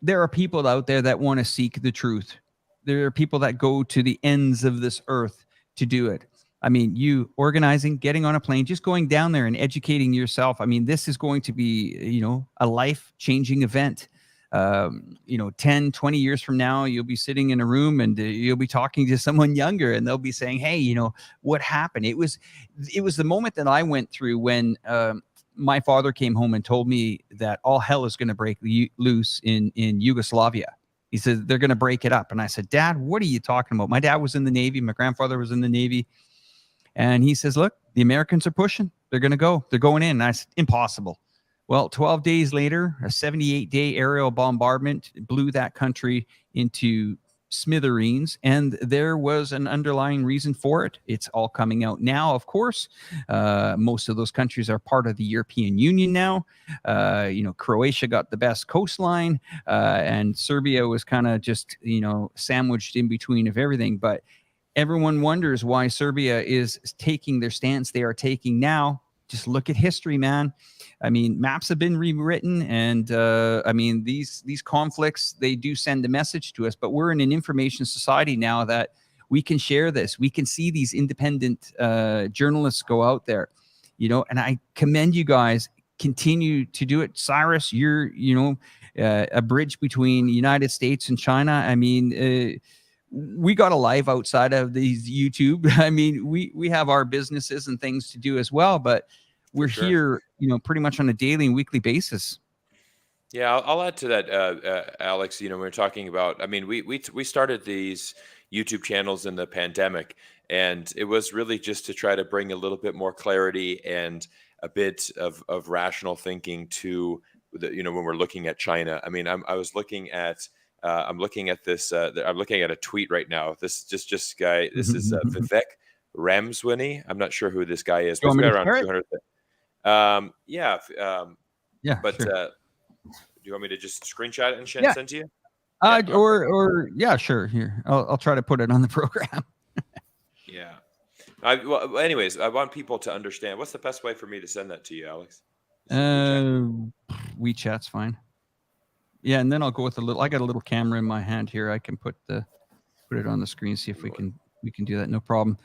there are people out there that want to seek the truth. There are people that go to the ends of this earth to do it. I mean, you organizing, getting on a plane, just going down there and educating yourself. I mean, this is going to be, a life-changing event. 10, 20 years from now, you'll be sitting in a room and you'll be talking to someone younger and they'll be saying, hey, what happened? It was the moment that I went through when my father came home and told me that all hell is going to break loose in Yugoslavia. He said, they're going to break it up. And I said, Dad, what are you talking about? My dad was in the Navy. My grandfather was in the Navy. And he says, look, the Americans are pushing. They're going to go. They're going in. And I said, impossible. Well, 12 days later, a 78-day aerial bombardment blew that country into smithereens, and there was an underlying reason for it. It's all coming out now, of course. Most of those countries are part of the European Union now. Croatia got the best coastline, and Serbia was kind of just, sandwiched in between of everything. But everyone wonders why Serbia is taking their stance they are taking now. Just look at history, man. I mean, maps have been rewritten, and these conflicts, they do send a message to us, but we're in an information society now that we can share this. We can see these independent journalists go out there, and I commend you guys. Continue to do it. Cyrus, you're, a bridge between the United States and China. I mean, we got a life outside of these YouTube. I mean, we have our businesses and things to do as well, but we're here, pretty much on a daily and weekly basis. Yeah, I'll add to that, Alex. We were talking about, we started these YouTube channels in the pandemic, and it was really just to try to bring a little bit more clarity and a bit of rational thinking to when we're looking at China. I mean, I'm looking at this. I'm looking at a tweet right now. This guy. This is Vivek Ramswamy. I'm not sure who this guy is. But he's got around 200. Yeah. But sure. Do you want me to just screenshot it and send to you? Or sure. Here, I'll try to put it on the program. Yeah. Well, anyways, I want people to understand. What's the best way for me to send that to you, Alex? WeChat's fine. Yeah, and then I'll go with I got a little camera in my hand here. I can put it on the screen. See if we can do that. No problem.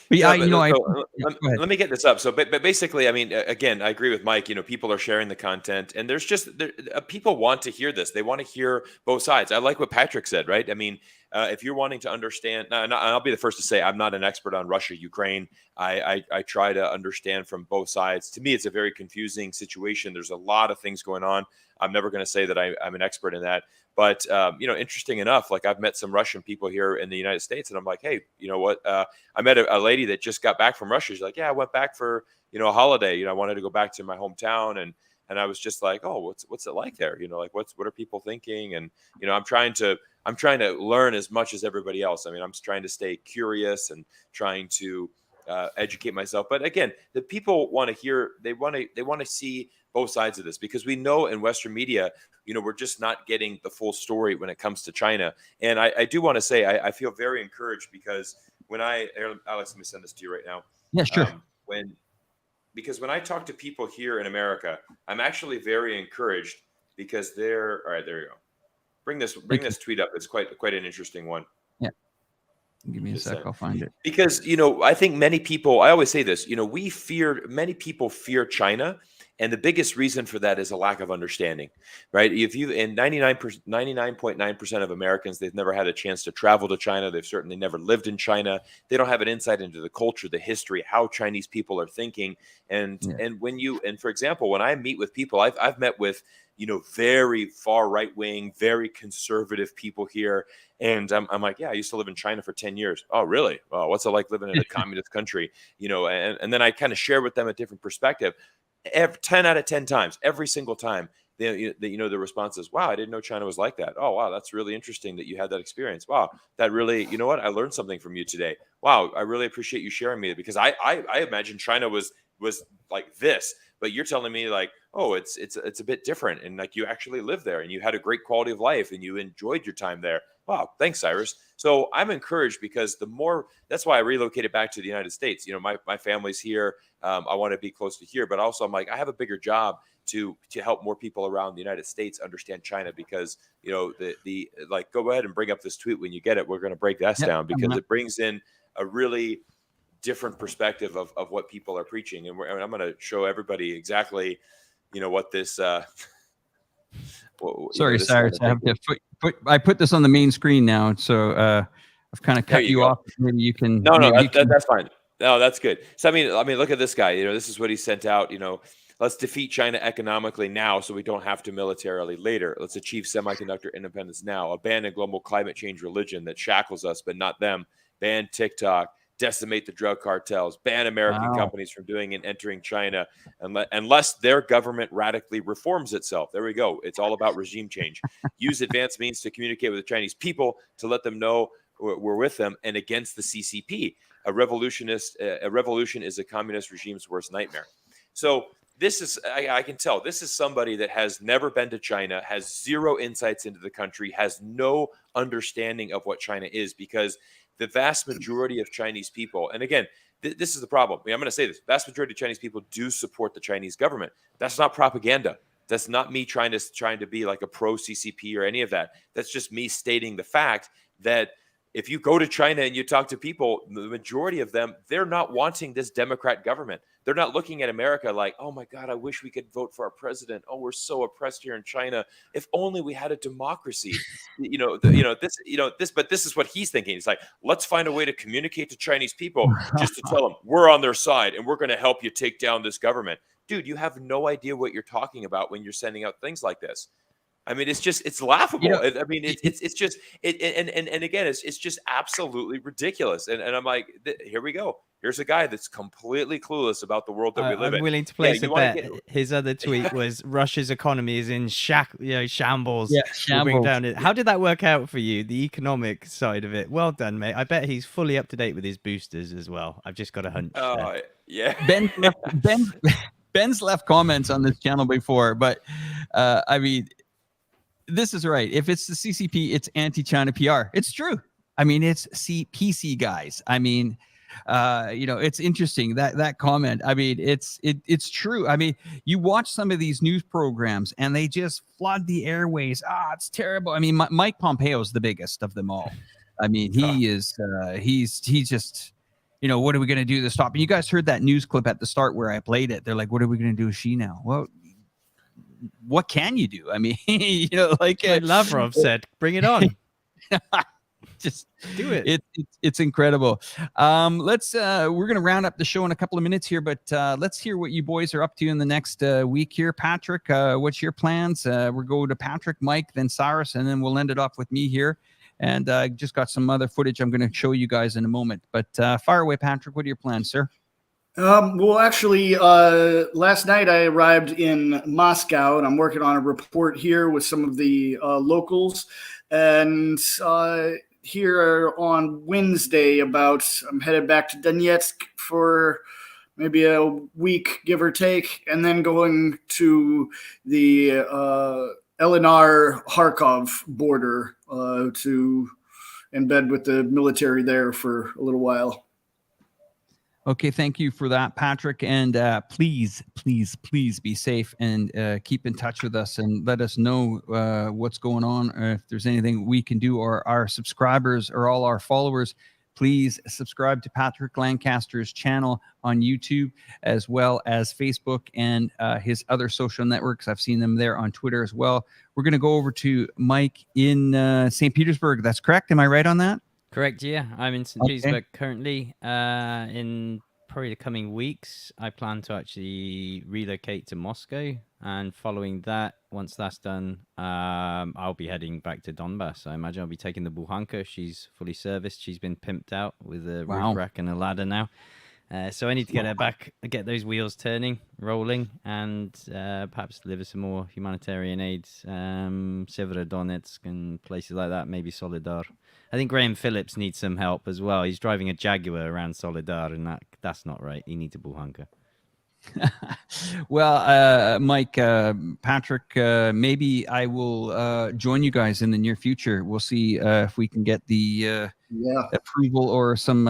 But let me get this up. So, but basically, I mean, again, I agree with Mike. People are sharing the content, and there's just people want to hear this. They want to hear both sides. I like what Patrick said, right? I mean, if you're wanting to understand, and I'll be the first to say I'm not an expert on Russia, Ukraine. I try to understand from both sides. To me, it's a very confusing situation. There's a lot of things going on. I'm never going to say that I'm an expert in that. But, interesting enough, like I've met some Russian people here in the United States, and I'm like, hey, you know what? I met a lady that just got back from Russia. She's like, yeah, I went back for, a holiday. I wanted to go back to my hometown. And I was just like, oh, what's it like there? Like, what are people thinking? And, I'm trying to learn as much as everybody else. I mean, I'm just trying to stay curious and trying to educate myself. But again, the people want to hear, they want to see both sides of this, because we know in Western media, we're just not getting the full story when it comes to China. And I do want to say, I feel very encouraged, because when Alex, let me send this to you right now. Yeah, sure. Because when I talk to people here in America, I'm actually very encouraged, because all right, there you go. Bring this tweet up. It's quite an interesting one. Yeah. Give me a sec. I'll find it. Because, I think many people, I always say this, many people fear China. And the biggest reason for that is a lack of understanding, right? If you, and 99.9% of Americans, they've never had a chance to travel to China. They've certainly never lived in China. They don't have an insight into the culture, the history, how Chinese people are thinking. And for example, when I meet with people, I've met with, very far right wing, very conservative people here. And I'm like, yeah, I used to live in China for 10 years. Oh, really? Oh, what's it like living in a communist country? And then I kind of share with them a different perspective. 10 out of 10 times, every single time, the response is, wow, I didn't know China was like that. Oh, wow, that's really interesting that you had that experience. Wow, that really, you know what? I learned something from you today. Wow, I really appreciate you sharing me, because I imagine China was like this, but you're telling me like, oh, it's a bit different, and like you actually lived there and you had a great quality of life and you enjoyed your time there. Wow, thanks, Cyrus. So I'm encouraged, because that's why I relocated back to the United States. My family's here. I want to be close to here, but also I'm like, I have a bigger job to help more people around the United States understand China, because, the go ahead and bring up this tweet when you get it. We're going to break that down, because it brings in a really different perspective of what people are preaching. And I'm going to show everybody exactly, what this, sorry, Cyrus, I have to I put this on the main screen now, so I've kind of cut you off. Maybe you can. No, that's fine. No, that's good. So I mean, look at this guy. This is what he sent out. Let's defeat China economically now, so we don't have to militarily later. Let's achieve semiconductor independence now. Abandon global climate change religion that shackles us, but not them. Ban TikTok. Decimate the drug cartels. Ban American companies from doing and entering China, unless their government radically reforms itself. There we go. It's all about regime change. Use advanced means to communicate with the Chinese people to let them know we're with them and against the CCP. A revolution is a communist regime's worst nightmare. So this is, I can tell, this is somebody that has never been to China, has zero insights into the country, has no understanding of what China is, because the vast majority of Chinese people, and again, this is the problem. I'm going to say this. Vast majority of Chinese people do support the Chinese government. That's not propaganda. That's not me trying to be like a pro-CCP or any of that. That's just me stating the fact that if you go to China and you talk to people, the majority of them, they're not wanting this Democrat government. They're not looking at America like, oh my God, I wish we could vote for our president. Oh, we're so oppressed here in China. If only we had a democracy. But this is what he's thinking. It's like, let's find a way to communicate to Chinese people just to tell them we're on their side and we're going to help you take down this government. Dude, you have no idea what you're talking about when you're sending out things like this. I mean, it's laughable. I mean, it's just absolutely ridiculous. And I'm like, here we go. Here's a guy that's completely clueless about the world that we live in. I'm willing to place a bet. His other tweet was Russia's economy is in shambles. Yeah, shambles. How did that work out for you? The economic side of it. Well done, mate. I bet he's fully up to date with his boosters as well. I've just got a hunch. Oh, yeah. Ben's left comments on this channel before, but I mean, this is right. If it's the CCP, it's anti-China PR. It's true. I mean, it's PC guys. I mean, it's interesting that comment. I mean, it's true. I mean, you watch some of these news programs and they just flood the airways. It's terrible. I mean, Mike Pompeo is the biggest of them all. I mean, he's just, what are we going to do to stop? And you guys heard that news clip at the start where I played it. They're like, what are we going to do with Xi now? Well, what can you do? I mean, like Lavrov said, bring it on. Just do it. It's incredible. We're going to round up the show in a couple of minutes here, but let's hear what you boys are up to in the next week here. Patrick, what's your plans? We'll go to Patrick, Mike, then Cyrus, and then we'll end it off with me here. And I just got some other footage I'm going to show you guys in a moment. But fire away, Patrick. What are your plans, sir? Well, actually, last night I arrived in Moscow, and I'm working on a report here with some of the locals. And here on Wednesday, I'm headed back to Donetsk for maybe a week, give or take, and then going to the LNR-Kharkov border to embed with the military there for a little while. Okay, thank you for that, Patrick. And please be safe and keep in touch with us and let us know what's going on, or if there's anything we can do, or our subscribers or all our followers. Please subscribe to Patrick Lancaster's channel on YouTube, as well as Facebook and his other social networks. I've seen them there on Twitter as well. We're going to go over to Mike in St. Petersburg. That's correct. Am I right on that? Correct, yeah. I'm in St. Petersburg currently. In probably the coming weeks, I plan to actually relocate to Moscow. And following that, once that's done, I'll be heading back to Donbass. I imagine I'll be taking the Buhanka. She's fully serviced. She's been pimped out with a roof rack and a ladder now. So I need to get her back, get those wheels turning, rolling, and perhaps deliver some more humanitarian aid, Severodonetsk and places like that, maybe Solidar. I think Graham Phillips needs some help as well. He's driving a Jaguar around Solidar, and that's not right. He needs a Buhanka. Well, Mike, Patrick, maybe I will join you guys in the near future. We'll see if we can get the approval or some.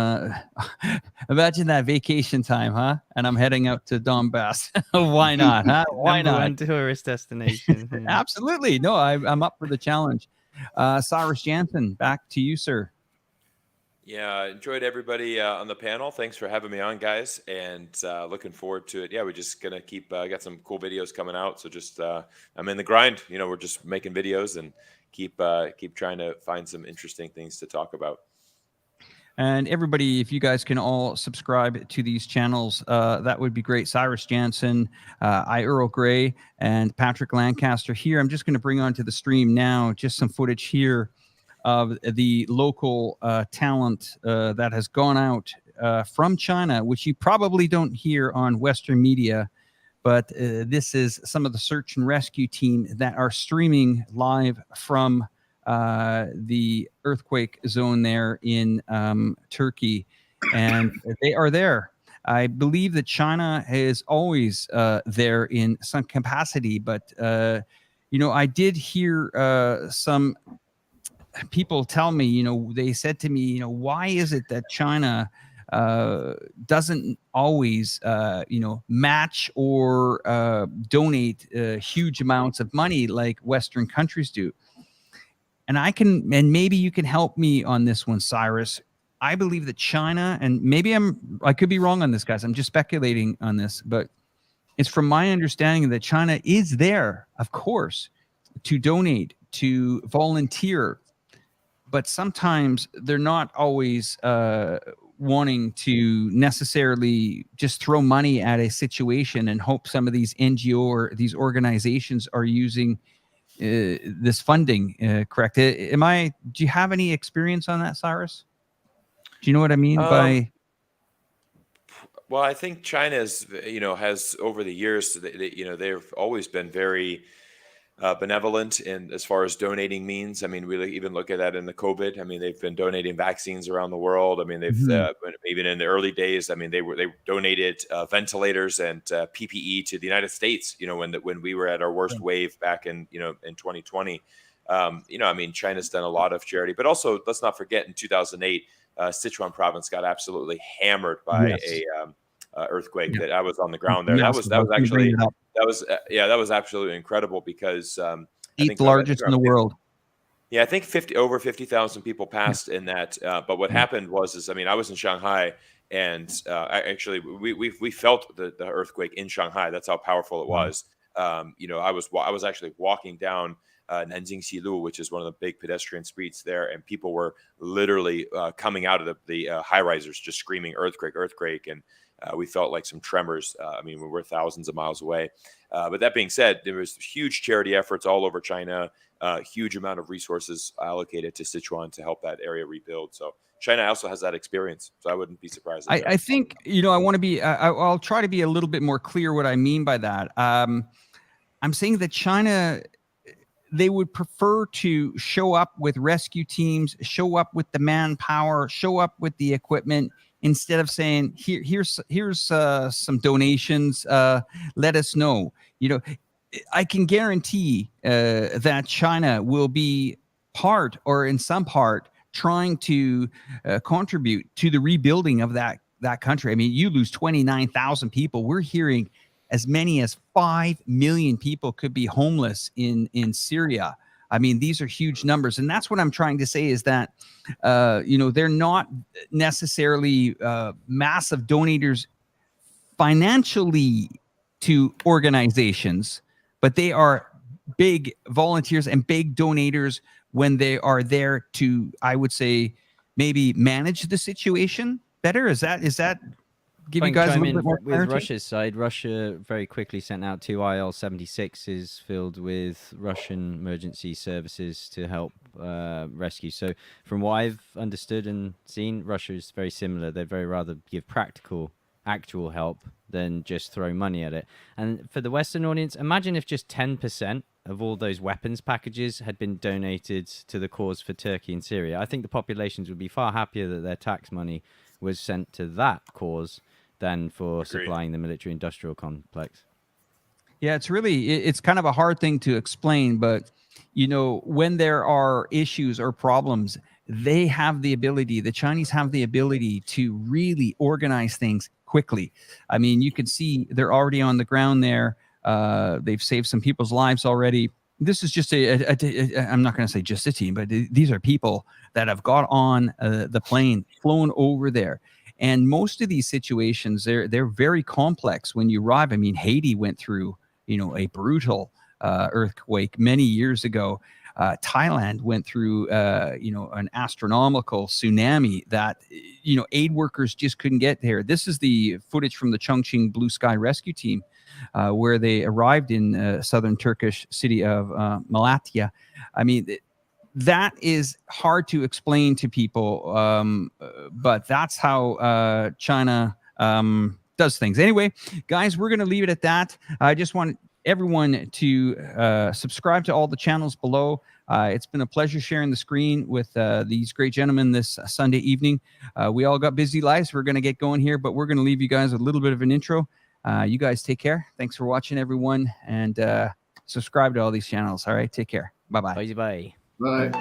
Imagine that vacation time, huh? And I'm heading out to Donbass. Why not? Huh? Why not? One tourist destination. Absolutely. No, I'm up for the challenge. Cyrus Janssen, back to you, sir. Yeah, enjoyed everybody on the panel. Thanks for having me on, guys, and looking forward to it. Yeah, we're just gonna keep got some cool videos coming out. So just I'm in the grind. We're just making videos and keep trying to find some interesting things to talk about. And everybody, if you guys can all subscribe to these channels, that would be great. Cyrus Janssen, iEarlgrey, and Patrick Lancaster here. I'm just going to bring onto the stream now just some footage here of the local talent that has gone out from China, which you probably don't hear on Western media. But this is some of the search and rescue team that are streaming live from the earthquake zone there in Turkey, and they are there. I believe that China is always there in some capacity, but I did hear some people tell me, they said to me, why is it that China doesn't always, match or donate huge amounts of money like Western countries do? And maybe you can help me on this one, Cyrus. I believe that China, and maybe I could be wrong on this, guys. I'm just speculating on this, but it's from my understanding that China is there, of course, to donate, to volunteer, but sometimes they're not always wanting to necessarily just throw money at a situation and hope some of these NGO or these organizations are using this funding, correct? Do you have any experience on that, Cyrus? Do you know what I mean by? Well, I think China has over the years, they've always been very benevolent in as far as donating means. I mean, we even look at that in the COVID. I mean, they've been donating vaccines around the world. I mean, they've even in the early days. I mean, they donated ventilators and PPE to the United States. When we were at our worst wave back in in 2020. I mean, China's done a lot of charity, but also let's not forget in 2008, Sichuan province got absolutely hammered by a earthquake. That I was on the ground there. That was actually. That was absolutely incredible because eighth largest in the world. Yeah, I think over 50,000 people passed in that. But what happened was I was in Shanghai, and we felt the earthquake in Shanghai. That's how powerful it was. I was actually walking down Nanjing Xilu, which is one of the big pedestrian streets there, and people were literally coming out of the high-risers just screaming earthquake, earthquake, and we felt like some tremors. We were thousands of miles away. But that being said, there was huge charity efforts all over China, huge amount of resources allocated to Sichuan to help that area rebuild. So China also has that experience, so I wouldn't be surprised. I think, I want to be, I'll try to be a little bit more clear what I mean by that. I'm saying that China, they would prefer to show up with rescue teams, show up with the manpower, show up with the equipment, instead of saying, here's some donations, let us know. I can guarantee that China will be part, or in some part, trying to contribute to the rebuilding of that country. I mean, you lose 29,000 people. We're hearing as many as 5 million people could be homeless in Syria. I mean, these are huge numbers. And that's what I'm trying to say, is that, they're not necessarily massive donators financially to organizations, but they are big volunteers and big donators when they are there to, I would say, maybe manage the situation better. Is that give you guys a little bit more clarity? With Russia's side, Russia very quickly sent out 2 IL-76s filled with Russian emergency services to help rescue. So from what I've understood and seen, Russia is very similar. They'd very rather give practical, actual help than just throw money at it. And for the Western audience, imagine if just 10% of all those weapons packages had been donated to the cause for Turkey and Syria. I think the populations would be far happier that their tax money was sent to that cause than for supplying the military-industrial complex. Yeah, it's kind of a hard thing to explain, but when there are issues or problems, they have the ability, the Chinese have the ability to really organize things quickly. I mean, you can see they're already on the ground there. They've saved some people's lives already. This is just I'm not going to say just a team, but these are people that have got on the plane, flown over there. And most of these situations, they're very complex when you arrive. I mean, Haiti went through, a brutal earthquake many years ago. Thailand went through, an astronomical tsunami that, aid workers just couldn't get there. This is the footage from the Chongqing Blue Sky Rescue Team, where they arrived in southern Turkish city of Malatya. I mean, that is hard to explain to people, but that's how China does things. Anyway, guys, we're going to leave it at that. I just want everyone to subscribe to all the channels below. It's been a pleasure sharing the screen with these great gentlemen this Sunday evening. We all got busy lives. We're going to get going here, but we're going to leave you guys a little bit of an intro. You guys take care. Thanks for watching, everyone, and subscribe to all these channels. All right, take care. Bye-bye. Bye-bye. Bye.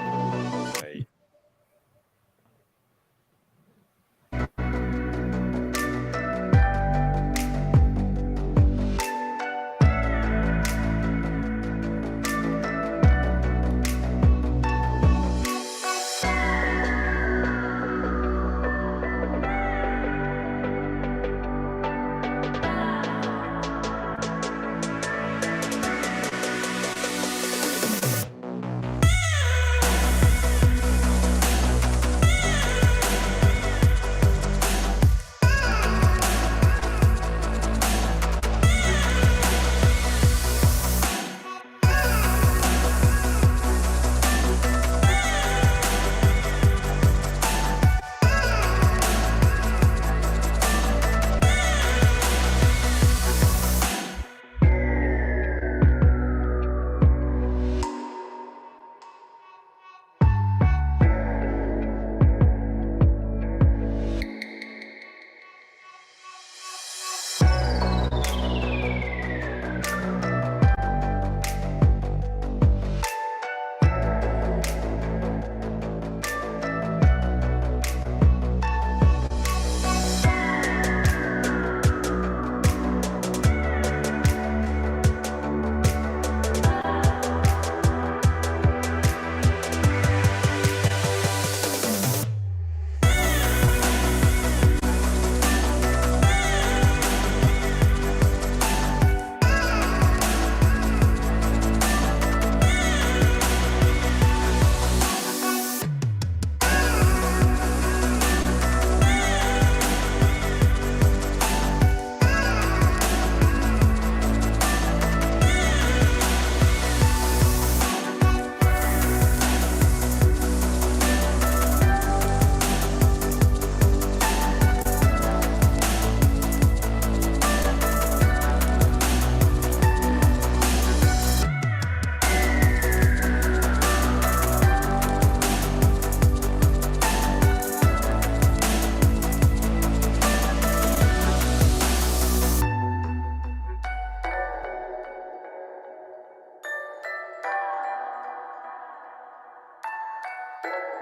you.